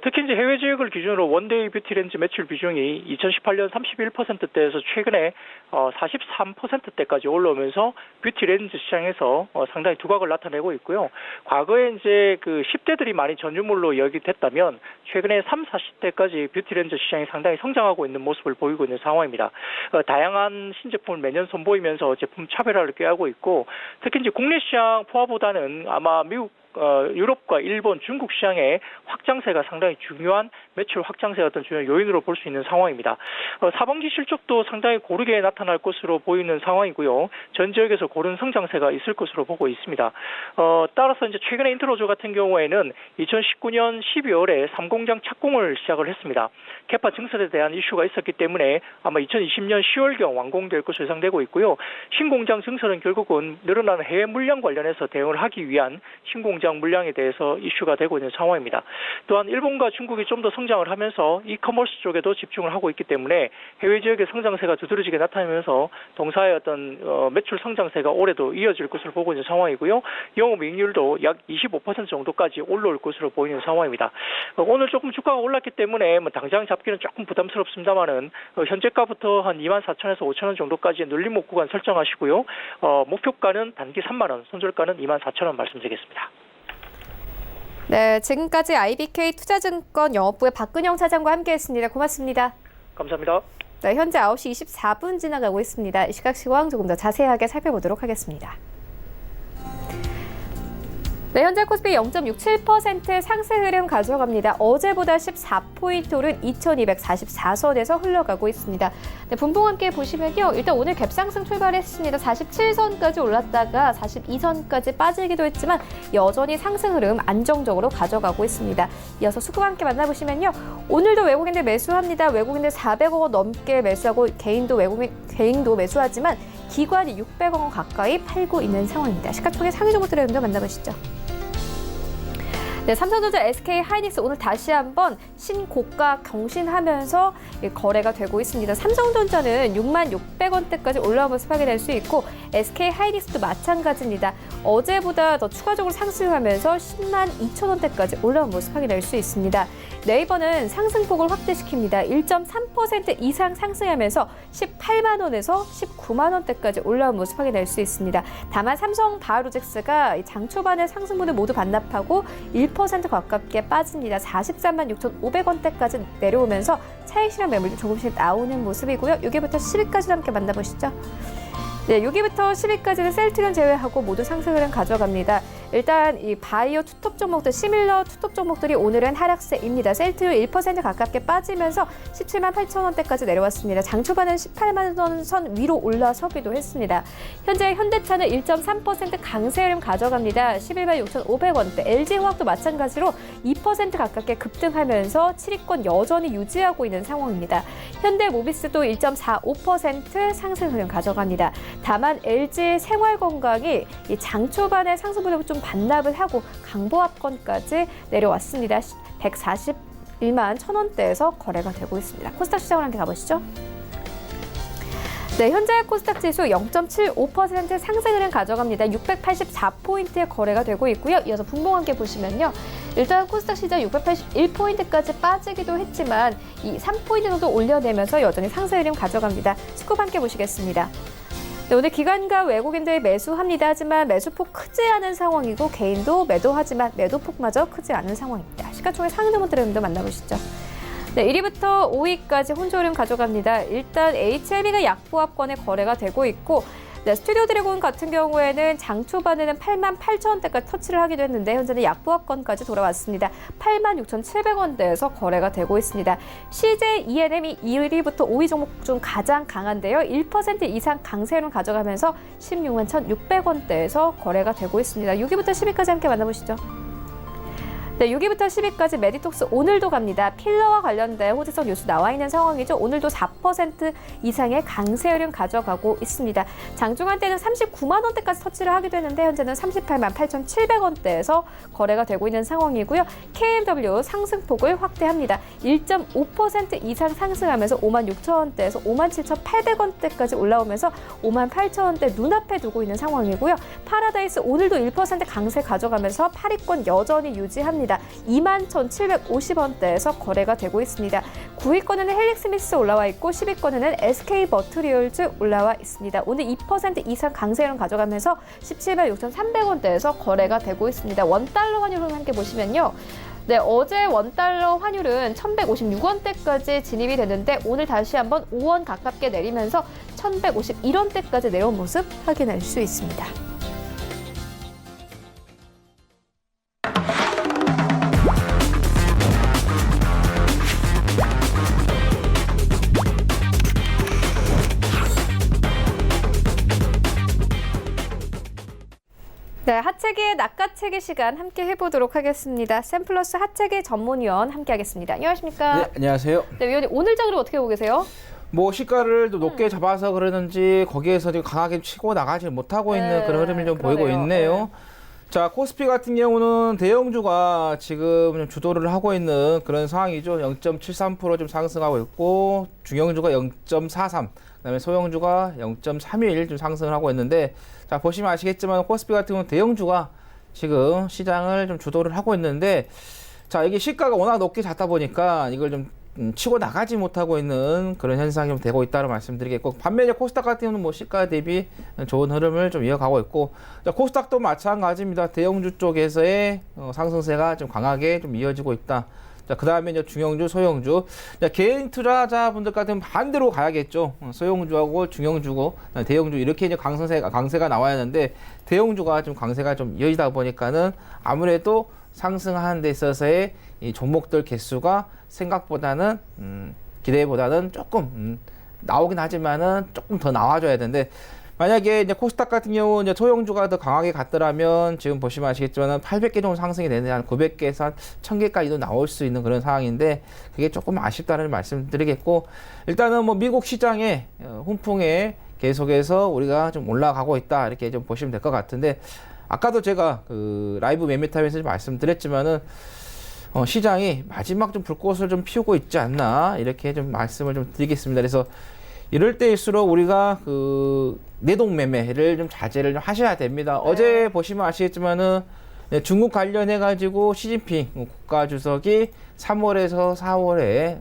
S5: 특히 이제 해외 지역을 기준으로 원데이 뷰티렌즈 매출 비중이 2018년 31%대에서 최근에 43%대까지 올라오면서 뷰티렌즈 시장에서 상당히 두각을 나타내고 있고요. 과거에 이제 그 10대들이 많이 전유물로 여기됐다면 최근에 30, 40대까지 뷰티렌즈 시장이 상당히 성장하고 있는 모습을 보이고 있는 상황입니다. 다양한 신제품을 매년 선보이면서 제품 차별화를 꾀하고 있고 특히 이제 국내 시장 포화보다는 아마 미국 유럽과 일본, 중국 시장의 확장세가 상당히 중요한 매출 확장세 어떤 중요한 요인으로 볼 수 있는 상황입니다. 4분기 실적도 상당히 고르게 나타날 것으로 보이는 상황이고요. 전 지역에서 고른 성장세가 있을 것으로 보고 있습니다. 따라서 이제 최근에 인트로즈 같은 경우에는 2019년 12월에 3공장 착공을 시작을 했습니다. 캐파 증설에 대한 이슈가 있었기 때문에 아마 2020년 10월경 완공될 것으로 예상되고 있고요. 신공장 증설은 결국은 늘어나는 해외 물량 관련해서 대응을 하기 위한 신공장 물량에 대해서 이슈가 되고 있는 상황입니다. 또한 일본과 중국이 좀 더 성장을 하면서 이커머스 쪽에도 집중을 하고 있기 때문에 해외 지역의 성장세가 두드러지게 나타나면서 동사의 어떤 매출 성장세가 올해도 이어질 것으로 보고 있는 상황이고요. 영업이익률도 약 25% 정도까지 올라올 것으로 보이는 상황입니다. 오늘 조금 주가가 올랐기 때문에 당장 잡기는 조금 부담스럽습니다만은 현재가부터 한 24,000에서 5,000원 정도까지 눌림목 구간 설정하시고요. 목표가는 단기 3만 원, 손절가는 24,000원 말씀드리겠습니다.
S1: 네, 지금까지 IBK 투자증권 영업부의 박근영 차장과 함께했습니다. 고맙습니다.
S5: 감사합니다.
S1: 네, 현재 9시 24분 지나가고 있습니다. 이 시각 시황 조금 더 자세하게 살펴보도록 하겠습니다. 네, 현재 코스피 0.67% 상승 흐름 가져갑니다. 어제보다 14포인트 오른 2244선에서 흘러가고 있습니다. 네, 분봉 함께 보시면요. 일단 오늘 갭상승 출발했습니다. 47선까지 올랐다가 42선까지 빠지기도 했지만 여전히 상승 흐름 안정적으로 가져가고 있습니다. 이어서 수급 함께 만나보시면요. 오늘도 외국인들 매수합니다. 외국인들 400억 원 넘게 매수하고 개인도 매수하지만 기관이 600억 원 가까이 팔고 있는 상황입니다. 시가총액 상위 종목들의 흐름도 만나보시죠. 네, 삼성전자, SK 하이닉스 오늘 다시 한번 신고가 경신하면서 거래가 되고 있습니다. 삼성전자는 66,600원대까지 올라온 모습 확인할 수 있고 SK 하이닉스도 마찬가지입니다. 어제보다 더 추가적으로 상승하면서 102,000원대까지 올라온 모습 확인할 수 있습니다. 네이버는 상승폭을 확대시킵니다. 1.3% 이상 상승하면서 18만 원에서 19만 원대까지 올라온 모습 확인할 수 있습니다. 다만 삼성 바이오로직스가 장 초반에 상승분을 모두 반납하고 1% 가깝게 빠집니다. 43만 6,500원대까지 내려오면서 차익 실현 매물도 조금씩 나오는 모습이고요. 6위부터 10위까지 함께 만나보시죠. 네, 6위부터 10위까지는 셀트리온 제외하고 모두 상승 흐름 가져갑니다. 일단 이 바이오 투톱 종목들, 시밀러 투톱 종목들이 오늘은 하락세입니다. 셀트리온 1% 가깝게 빠지면서 17만 8천원대까지 내려왔습니다. 장 초반은 18만 원 선 위로 올라서기도 했습니다. 현재 현대차는 1.3% 강세 흐름 가져갑니다. 11만 6,500원대. LG화학도 마찬가지로 2% 가깝게 급등하면서 7위권 여전히 유지하고 있는 상황입니다. 현대모비스도 1.45% 상승 흐름 가져갑니다. 다만 LG 생활건강이 이 장 초반에 상승분을 좀 반납을 하고 강보합권까지 내려왔습니다. 141만 1,000원대에서 거래가 되고 있습니다. 코스닥 시장을 함께 가보시죠. 네, 현재 코스닥 지수 0.75% 상승 흐름 가져갑니다. 684포인트의 거래가 되고 있고요. 이어서 분봉 함께 보시면요. 일단 코스닥 시장 681포인트까지 빠지기도 했지만 이 3포인트 정도 올려내면서 여전히 상승 흐름 가져갑니다. 스코어 함께 보시겠습니다. 네, 오늘 기관과 외국인들 매수합니다. 하지만 매수폭 크지 않은 상황이고 개인도 매도하지만 매도폭마저 크지 않은 상황입니다. 시가총액 상위 종목들의 흐름도 만나보시죠. 네, 1위부터 5위까지 혼조 흐름 가져갑니다. 일단 HLB가 약보합권에 거래가 되고 있고 네, 스튜디오 드래곤 같은 경우에는 장 초반에는 8만 8천원대까지 터치를 하기도 했는데 현재는 약보합권까지 돌아왔습니다. 8만 6,700원대에서 거래가 되고 있습니다. CJ ENM이 1위부터 5위 종목 중 가장 강한데요. 1% 이상 강세를 가져가면서 16만 1,600원대에서 거래가 되고 있습니다. 6위부터 10위까지 함께 만나보시죠. 네, 6위부터 10위까지 메디톡스 오늘도 갑니다. 필러와 관련된 호재성 뉴스 나와 있는 상황이죠. 오늘도 4% 이상의 강세 흐름 가져가고 있습니다. 장중한 때는 39만 원대까지 터치를 하기도 했는데 현재는 38만 8,700원대에서 거래가 되고 있는 상황이고요. KMW 상승폭을 확대합니다. 1.5% 이상 상승하면서 5만 6천 원대에서 5만 7,800원대까지 올라오면서 5만 8천 원대 눈앞에 두고 있는 상황이고요. 파라다이스 오늘도 1% 강세 가져가면서 8위권 여전히 유지합니다. 21,750원대에서 거래가 되고 있습니다. 9위권에는 헬릭스미스 올라와 있고 10위권에는 SK머트리얼즈 올라와 있습니다. 오늘 2% 이상 강세를 가져가면서 17만 6,300원대에서 거래가 되고 있습니다. 원달러 환율을 함께 보시면요. 네, 어제 원달러 환율은 1,156원대까지 진입이 됐는데 오늘 다시 한번 5원 가깝게 내리면서 1,151원대까지 내려온 모습 확인할 수 있습니다. 네, 하체기의 낚아채기 시간 함께 해보도록 하겠습니다. 샘플러스 하체기 전문위원 함께하겠습니다. 안녕하십니까?
S3: 네, 안녕하세요.
S1: 네, 위원님 오늘 장을 어떻게 보고 계세요?
S3: 뭐 시가를 좀 높게 잡아서 그러는지 거기에서 지금 강하게 치고 나가지 못하고 있는 그런 흐름을 좀 보이고
S1: 그러네요.
S3: 있네요. 자, 코스피 같은 경우는 대형주가 지금 좀 주도를 하고 있는 그런 상황이죠. 0.73% 좀 상승하고 있고 중형주가 0.43, 그다음에 소형주가 0.31 좀 상승을 하고 있는데, 자, 보시면 아시겠지만 코스피 같은 경우는 대형주가 지금 시장을 좀 주도를 하고 있는데, 자, 이게 시가가 워낙 높게 잡다 보니까 이걸 좀 치고 나가지 못하고 있는 그런 현상이 좀 되고 있다는 말씀드리겠고, 반면에 코스닥 같은 경우는 뭐 시가 대비 좋은 흐름을 좀 이어가고 있고, 자, 코스닥도 마찬가지입니다. 대형주 쪽에서의 상승세가 좀 강하게 좀 이어지고 있다. 자, 그 다음에 이제 중형주, 소형주. 자, 개인 투자자분들 같은 반대로 가야겠죠. 소형주하고 중형주고 대형주 이렇게 이제 강세가 나와야 하는데, 대형주가 좀 강세가 좀 이어지다 보니까는 아무래도 상승하는 데 있어서의 이 종목들 개수가 생각보다는 기대보다는 조금 나오긴 하지만은 조금 더 나와줘야 되는데, 만약에 이제 코스닥 같은 경우 이제 소형주가 더 강하게 갔더라면 지금 보시면 아시겠지만은 800개 정도 상승이 되는 한 900개에서 한 1000개까지도 나올 수 있는 그런 상황인데, 그게 조금 아쉽다는 말씀드리겠고, 일단은 뭐 미국 시장의 훈풍에 계속해서 우리가 좀 올라가고 있다 이렇게 좀 보시면 될 것 같은데, 아까도 제가 그 라이브 매매타임에서 좀 말씀드렸지만은 시장이 마지막 좀 불꽃을 좀 피우고 있지 않나 이렇게 좀 말씀을 좀 드리겠습니다. 그래서 이럴 때일수록 우리가 그 내동 매매를 좀 자제를 좀 하셔야 됩니다.
S1: 네.
S3: 어제 보시면 아시겠지만은 중국 관련해 가지고 시진핑 국가주석이 3월에서 4월에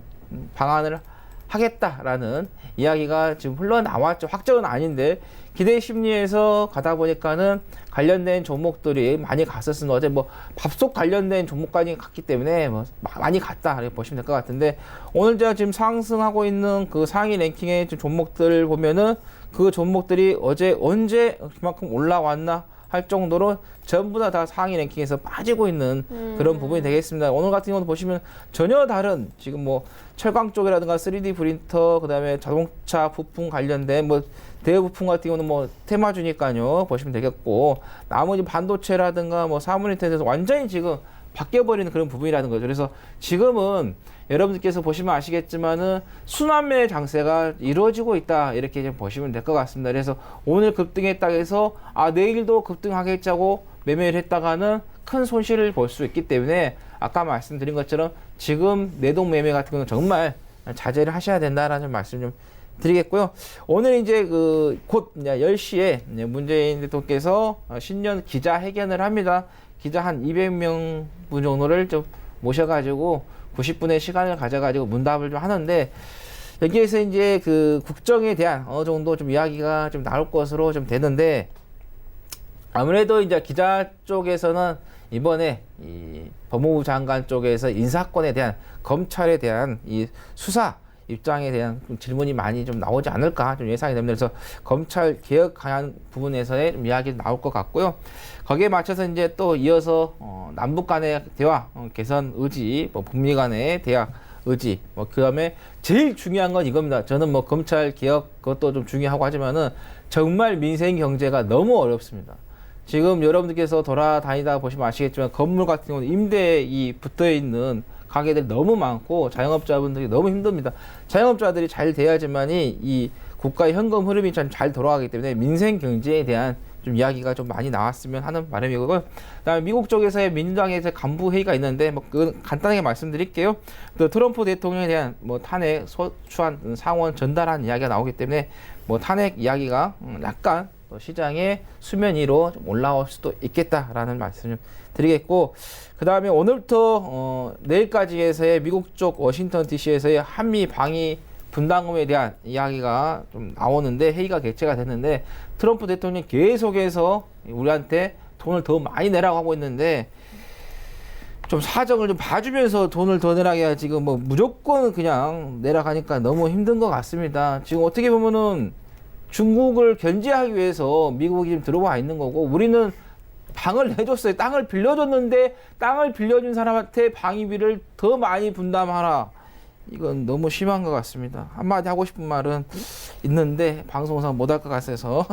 S3: 방한을 하겠다라는 이야기가 지금 흘러나왔죠. 확정은 아닌데 기대 심리에서 가다 보니까는 관련된 종목들이 많이 갔었습니다. 어제 뭐 밥솥 관련된 종목까지 갔기 때문에 뭐 많이 갔다 이렇게 보시면 될 것 같은데, 오늘 제가 지금 상승하고 있는 그 상위 랭킹의 종목들 보면은 그 종목들이 어제 언제 그만큼 올라왔나 할 정도로 전부 다 상위 랭킹에서 빠지고 있는 그런 부분이 되겠습니다. 오늘 같은 경우도 보시면 전혀 다른 지금 뭐 철강 쪽이라든가 3D 프린터, 그다음에 자동차 부품 관련된 뭐 대여 부품 같은 경우는 뭐 테마주니까요 보시면 되겠고, 나머지 반도체라든가 뭐 사물인터넷에서 완전히 지금 바뀌어버리는 그런 부분이라는 거죠. 그래서 지금은 여러분들께서 보시면 아시겠지만은 순환매 장세가 이루어지고 있다 이렇게 좀 보시면 될 것 같습니다. 그래서 오늘 급등했다고 해서 내일도 급등하겠자고 매매를 했다가는 큰 손실을 볼 수 있기 때문에, 아까 말씀드린 것처럼 지금 내동 매매 같은 경우는 정말 자제를 하셔야 된다라는 말씀 좀 드리겠고요. 오늘 이제 곧 10시에 문재인 대통령께서 신년 기자회견을 합니다. 기자 한 200명 분 정도를 좀 모셔가지고 90분의 시간을 가져가지고 문답을 좀 하는데, 여기에서 이제 그 국정에 대한 어느 정도 좀 이야기가 좀 나올 것으로 좀 되는데, 아무래도 이제 기자 쪽에서는 이번에 이 법무부 장관 쪽에서 인사권에 대한, 검찰에 대한 이 수사 입장에 대한 질문이 많이 좀 나오지 않을까 좀 예상이 됩니다. 그래서 검찰 개혁 관련 부분에서의 좀 이야기 나올 것 같고요. 거기에 맞춰서 이제 또 이어서 남북 간의 대화 개선 의지, 뭐 북미 간의 대화 의지, 뭐 그다음에 제일 중요한 건 이겁니다. 저는 뭐 검찰 개혁 그것도 좀 중요하고 하지만은 정말 민생 경제가 너무 어렵습니다. 지금 여러분들께서 돌아다니다 보시면 아시겠지만 건물 같은 경우는 임대에 붙어 있는 가게들이 너무 많고 자영업자분들이 너무 힘듭니다. 자영업자들이 잘 돼야지만이 이 국가의 현금 흐름이 잘 돌아가기 때문에 민생 경제에 대한 좀 이야기가 좀 많이 나왔으면 하는 바람이고요. 그다음에 미국 쪽에서의 민주당에서 간부 회의가 있는데 뭐 그건 간단하게 말씀드릴게요. 또 트럼프 대통령에 대한 뭐 탄핵 소추안 상원 전달한 이야기가 나오기 때문에 뭐 탄핵 이야기가 약간 시장의 수면 위로 좀 올라올 수도 있겠다라는 말씀을 드리겠고, 그 다음에 오늘부터 내일까지에서의 미국 쪽 워싱턴 DC에서의 한미 방위 분담금에 대한 이야기가 좀 나오는데 회의가 개최가 됐는데 트럼프 대통령이 계속해서 우리한테 돈을 더 많이 내라고 하고 있는데 좀 사정을 좀 봐주면서 돈을 더 내라고 해야 지금 뭐 무조건 그냥 내라고 하니까 너무 힘든 것 같습니다. 지금 어떻게 보면은 중국을 견제하기 위해서 미국이 지금 들어와 있는 거고 우리는 방을 내줬어요. 땅을 빌려줬는데 땅을 빌려준 사람한테 방위비를 더 많이 분담하라. 이건 너무 심한 것 같습니다. 한마디 하고 싶은 말은 있는데 방송상 못할 것 같아서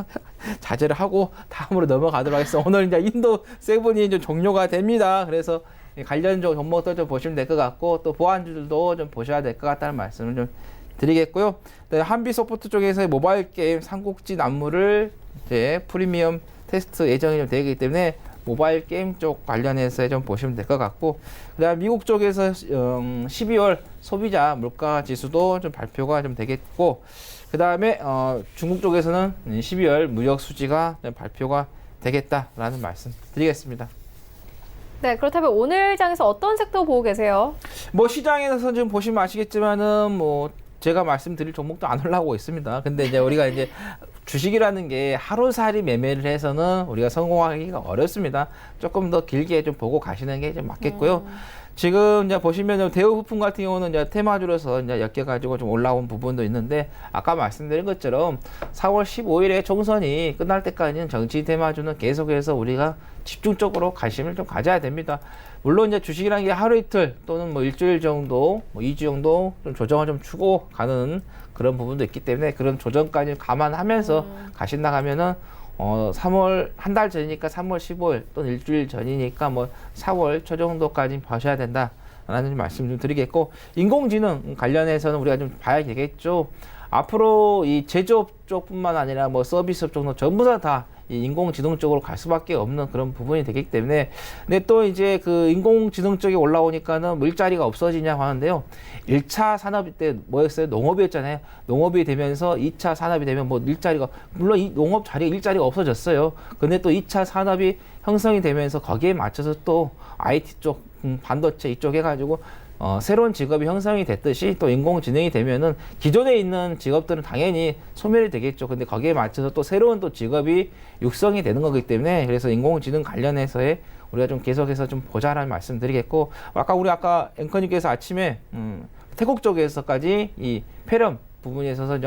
S3: 자제를 하고 다음으로 넘어가도록 하겠습니다. 오늘 이제 인도 세븐이 좀 종료가 됩니다. 그래서 관련적 종목도 좀 보시면 될 것 같고 또 보안주들도 좀 보셔야 될 것 같다는 말씀을 좀 드리겠고요. 한비 소프트 쪽에서의 모바일 게임 삼국지 난무를 이제 프리미엄 테스트 예정이 좀 되기 때문에 모바일 게임 쪽 관련해서 좀 보시면 될 것 같고, 그다음 미국 쪽에서 12월 소비자 물가 지수도 좀 발표가 좀 되겠고, 그다음에 중국 쪽에서는 12월 무역 수지가 좀 발표가 되겠다라는 말씀 드리겠습니다.
S1: 네, 그렇다면 오늘 장에서 어떤 섹터 보고 계세요?
S3: 뭐 시장에서 지금 보시면 아시겠지만은 뭐 제가 말씀드릴 종목도 안 올라오고 있습니다. 근데 이제 우리가 이제 주식이라는 게 하루살이 매매를 해서는 우리가 성공하기가 어렵습니다. 조금 더 길게 좀 보고 가시는 게 좀 맞겠고요. 지금 이제 보시면 대우 부품 같은 경우는 이제 테마주로서 이제 엮여가지고 좀 올라온 부분도 있는데 아까 말씀드린 것처럼 4월 15일에 총선이 끝날 때까지는 정치 테마주는 계속해서 우리가 집중적으로 관심을 좀 가져야 됩니다. 물론 이제 주식이라는 게 하루 이틀 또는 뭐 일주일 정도, 뭐 2주 정도 좀 조정을 좀 주고 가는 그런 부분도 있기 때문에 그런 조정까지 감안하면서 가신다 하면은 3월 한 달 전이니까 3월 15일 또는 일주일 전이니까 뭐 4월 초 정도까지 보셔야 된다라는 말씀 좀 드리겠고, 인공지능 관련해서는 우리가 좀 봐야 되겠죠. 앞으로 이 제조업 쪽뿐만 아니라 뭐 서비스업 쪽도 전부 다 이 인공지능 쪽으로 갈 수밖에 없는 그런 부분이 되기 때문에, 근데 또 이제 그 인공지능 쪽에 올라오니까는 뭐 일자리가 없어지냐고 하는데요. 1차 산업 때 뭐였어요? 농업이었잖아요. 농업이 되면서 2차 산업이 되면 뭐 일자리가, 물론 이 농업 자리에 일자리가 없어졌어요. 근데 또 2차 산업이 형성이 되면서 거기에 맞춰서 또 IT 쪽, 반도체 이쪽 해가지고 새로운 직업이 형성이 됐듯이 또 인공지능이 되면은 기존에 있는 직업들은 당연히 소멸이 되겠죠. 근데 거기에 맞춰서 또 새로운 또 직업이 육성이 되는 거기 때문에 그래서 인공지능 관련해서의 우리가 좀 계속해서 좀 보자라는 말씀 드리겠고, 아까 앵커님께서 아침에 태국 쪽에서까지 이 폐렴 부분에 있어서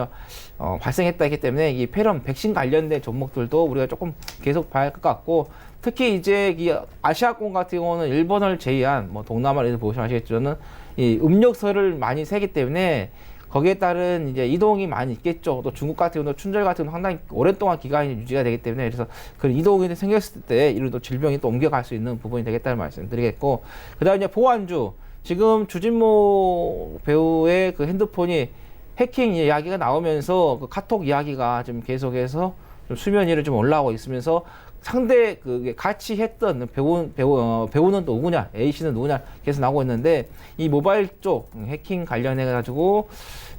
S3: 발생했다 했기 때문에 이 폐렴 백신 관련된 종목들도 우리가 조금 계속 봐야 할 것 같고, 특히 이제 이 아시아권 같은 경우는 일본을 제외한 뭐 동남아에서 보시면 아시겠지만은 이 음력설을 많이 세기 때문에 거기에 따른 이제 이동이 많이 있겠죠. 또 중국 같은 경우는 춘절 같은 경우는 상당히 오랫동안 기간이 유지가 되기 때문에 그래서 그런 이동이 생겼을 때 이런 또 질병이 또 옮겨갈 수 있는 부분이 되겠다는 말씀 드리겠고, 그다음에 이제 보안주, 지금 주진모 배우의 그 핸드폰이 해킹 이야기가 나오면서 그 카톡 이야기가 좀 계속해서 좀 수면 위로 좀 올라오고 있으면서 상대 그 같이 했던 배우는 또 누구냐, A씨는 누구냐 계속 나오고 있는데, 이 모바일 쪽 해킹 관련해 가지고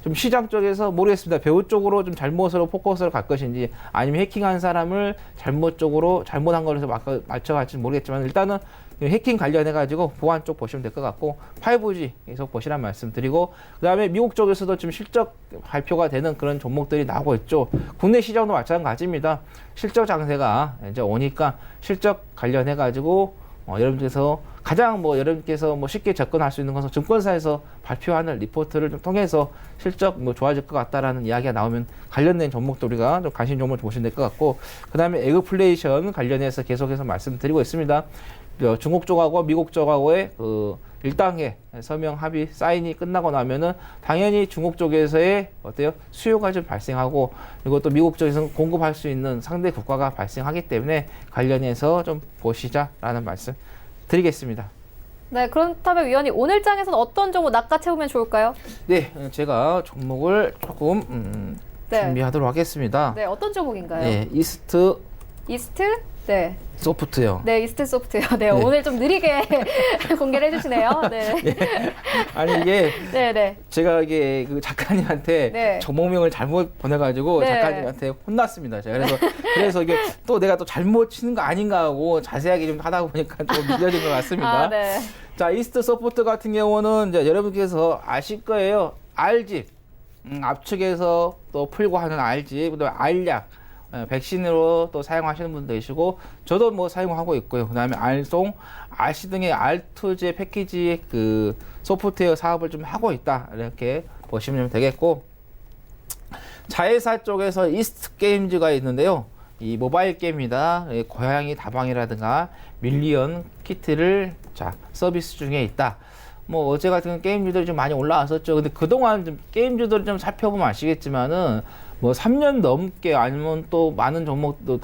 S3: 좀 시장 쪽에서 모르겠습니다. 배우 쪽으로 좀 잘못으로 포커스를 갈 것인지 아니면 해킹한 사람을 잘못한 걸로 맞춰갈지 모르겠지만 일단은 해킹 관련해 가지고 보안 쪽 보시면 될 것 같고 5G 계속 보시란 말씀 드리고, 그 다음에 미국 쪽에서도 지금 실적 발표가 되는 그런 종목들이 나오고 있죠. 국내 시장도 마찬가지입니다. 실적 장세가 이제 오니까 실적 관련해 가지고 여러분께서 가장 여러분께서 쉽게 접근할 수 있는 것은 증권사에서 발표하는 리포트를 좀 통해서 실적 좋아질 것 같다라는 이야기가 나오면 관련된 종목도 우리가 좀 관심 종목을 보시면 될 것 같고, 그 다음에 에그플레이션 관련해서 계속해서 말씀드리고 있습니다. 중국 쪽하고 미국 쪽하고의 그 1단계 서명 합의 사인이 끝나고 나면은 당연히 중국 쪽에서의 어때요? 수요가 좀 발생하고 그리고 또 미국 쪽에서 공급할 수 있는 상대 국가가 발생하기 때문에 관련해서 좀 보시자라는 말씀 드리겠습니다.
S1: 네, 그렇다면 위원님 오늘 장에서는 어떤 종목 낚아채우면 좋을까요?
S3: 네, 제가 종목을 조금
S1: 네.
S3: 준비하도록 하겠습니다.
S1: 네, 어떤 종목인가요?
S3: 네, 이스트
S1: 이스트? 네.
S3: 소프트요.
S1: 네, 이스트 소프트요. 네, 오늘 좀 느리게 공개를 해주시네요. 네.
S3: 아니 이게
S1: 네, 네.
S3: 제가 이게 그 작가님한테
S1: 네.
S3: 종목명을 잘못 보내가지고
S1: 네.
S3: 작가님한테 혼났습니다. 제가 그래서 이게 또 내가 또 잘못 치는 거 아닌가 하고 자세하게 좀 하다 보니까 좀 늦어진 것 같습니다.
S1: 아, 네.
S3: 자, 이스트 소프트 같은 경우는 이제 여러분께서 아실 거예요. R집 압축해서 또 풀고 하는 R집, 그다음에 R약 백신으로 또 사용하시는 분도 계시고 저도 뭐 사용하고 있고요. 그다음에 R송, RC 등의 R2제 패키지 그 소프트웨어 사업을 좀 하고 있다 이렇게 보시면 되겠고 자회사 쪽에서 이스트 게임즈가 있는데요. 이 모바일 게임이다. 고양이 다방이라든가 밀리언 키트를 자 서비스 중에 있다. 뭐 어제 같은 게임주들이 좀 많이 올라왔었죠. 근데 그동안 좀 게임주들을 좀 살펴보면 아시겠지만은 뭐 3년 넘게 아니면 또 많은 종목도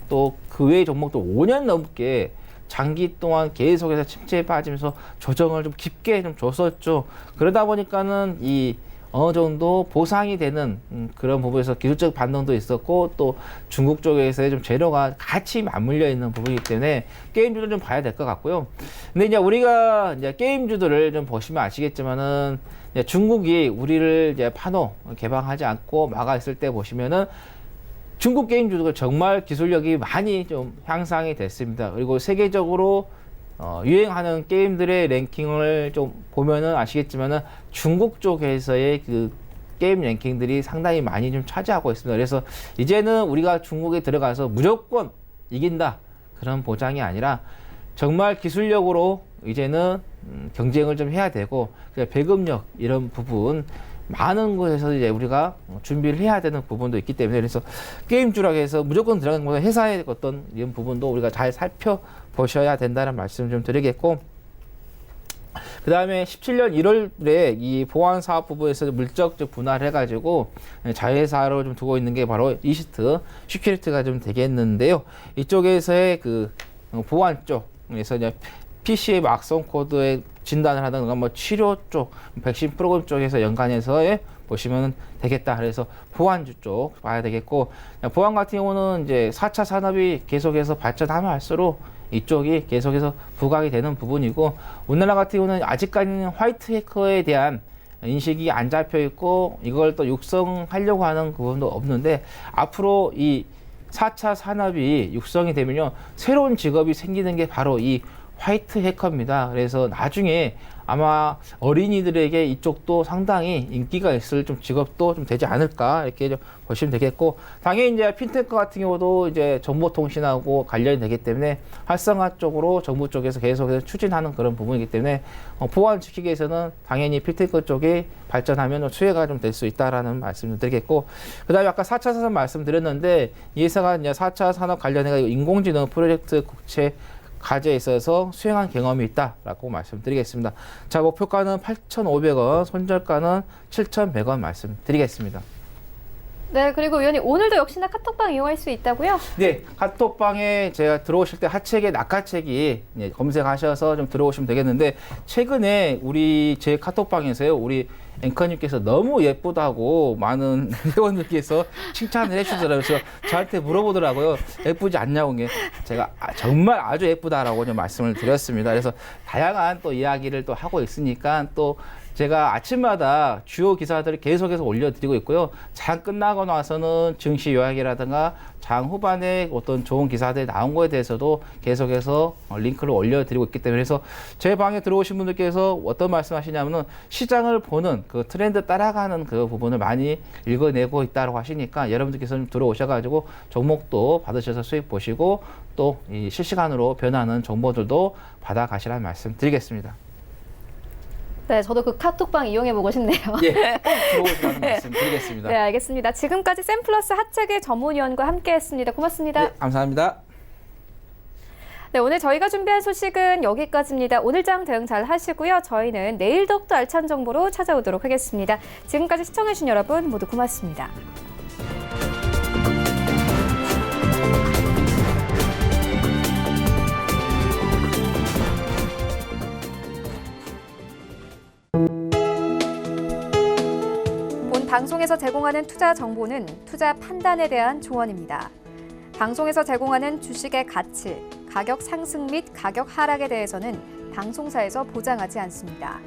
S3: 또 그 외의 종목도 5년 넘게 장기 동안 계속해서 침체에 빠지면서 조정을 좀 깊게 좀 줬었죠. 그러다 보니까는 이 어느 정도 보상이 되는 그런 부분에서 기술적 반등도 있었고 또 중국 쪽에서의 좀 재료가 같이 맞물려 있는 부분이기 때문에 게임주를 좀 봐야 될 것 같고요. 근데 이제 우리가 이제 게임주들을 좀 보시면 아시겠지만은 이제 중국이 우리를 이제 판호 개방하지 않고 막아 있을 때 보시면은 중국 게임주가 정말 기술력이 많이 좀 향상이 됐습니다. 그리고 세계적으로 유행하는 게임들의 랭킹을 좀 보면은 아시겠지만은 중국 쪽에서의 그 게임 랭킹들이 상당히 많이 좀 차지하고 있습니다. 그래서 이제는 우리가 중국에 들어가서 무조건 이긴다 그런 보장이 아니라 정말 기술력으로 이제는 경쟁을 좀 해야 되고 배급력 이런 부분 많은 곳에서 이제 우리가 준비를 해야 되는 부분도 있기 때문에 그래서 게임주라고 해서 무조건 들어가는 것보다 회사의 어떤 이런 부분도 우리가 잘 살펴보셔야 된다는 말씀을 좀 드리겠고 그 다음에 17년 1월에 이 보안 사업 부분에서 물적 분할을 해가지고 자회사로 좀 두고 있는 게 바로 이스트 시큐리티가 좀 되겠는데요. 이쪽에서의 그 보안 쪽에서 이제 PC의 악성 코드의 진단을 하든가 뭐 치료 쪽, 백신 프로그램 쪽에서 연관해서 보시면 되겠다. 그래서 보안주 쪽 봐야 되겠고 보안 같은 경우는 이제 4차 산업이 계속해서 발전하면 할수록 이쪽이 계속해서 부각이 되는 부분이고 우리나라 같은 경우는 아직까지는 화이트 해커에 대한 인식이 안 잡혀 있고 이걸 또 육성하려고 하는 부분도 없는데 앞으로 이 4차 산업이 육성이 되면요 새로운 직업이 생기는 게 바로 이 화이트 해커입니다. 그래서 나중에 아마 어린이들에게 이쪽도 상당히 인기가 있을 좀 직업도 좀 되지 않을까 이렇게 좀 보시면 되겠고 당연히 이제 핀테크 같은 경우도 이제 정보통신하고 관련이 되기 때문에 활성화 쪽으로 정부 쪽에서 계속해서 추진하는 그런 부분이기 때문에 보안 지키기 위해서는 당연히 핀테크 쪽이 발전하면 수혜가 좀 될 수 있다라는 말씀을 드리겠고 그다음에 아까 4차 산업 말씀드렸는데 이 회사가 이제 4차 산업 관련해서 인공지능 프로젝트 국채 과제에 있어서 수행한 경험이 있다라고 말씀드리겠습니다. 자, 목표가는 8,500원, 손절가는 7,100원 말씀드리겠습니다.
S1: 네, 그리고 위원님 오늘도 역시나 카톡방 이용할 수 있다고요?
S3: 네, 카톡방에 제가 들어오실 때 하책의 낙하책이 검색하셔서 좀 들어오시면 되겠는데 최근에 제 카톡방에서요 우리 앵커님께서 너무 예쁘다고 많은 회원님께서 칭찬을 해주시더라고요. 그래서 저한테 물어보더라고요. 예쁘지 않냐고. 제가 정말 아주 예쁘다라고 좀 말씀을 드렸습니다. 그래서 다양한 또 이야기를 또 하고 있으니까 또 제가 아침마다 주요 기사들을 계속해서 올려드리고 있고요. 장 끝나고 나서는 증시 요약이라든가 장 후반에 어떤 좋은 기사들이 나온 거에 대해서도 계속해서 링크를 올려드리고 있기 때문에 그래서 제 방에 들어오신 분들께서 어떤 말씀 하시냐면은 시장을 보는 그 트렌드 따라가는 그 부분을 많이 읽어내고 있다고 하시니까 여러분들께서 좀 들어오셔가지고 종목도 받으셔서 수익 보시고 또 이 실시간으로 변하는 정보들도 받아가시라는 말씀 드리겠습니다.
S1: 네, 저도 그 카톡방 이용해보고 싶네요.
S3: 예, 꼭 들어오시라는 말씀 드리겠습니다.
S1: 네, 알겠습니다. 지금까지 샘플러스 하책의 전문위원과 함께했습니다. 고맙습니다.
S3: 네, 감사합니다.
S1: 네, 오늘 저희가 준비한 소식은 여기까지입니다. 오늘장 대응 잘 하시고요. 저희는 내일 더욱더 알찬 정보로 찾아오도록 하겠습니다. 지금까지 시청해주신 여러분 모두 고맙습니다. 본 방송에서 제공하는 투자 정보는 투자 판단에 대한 조언입니다. 방송에서 제공하는 주식의 가치, 가격 상승 및 가격 하락에 대해서는 방송사에서 보장하지 않습니다.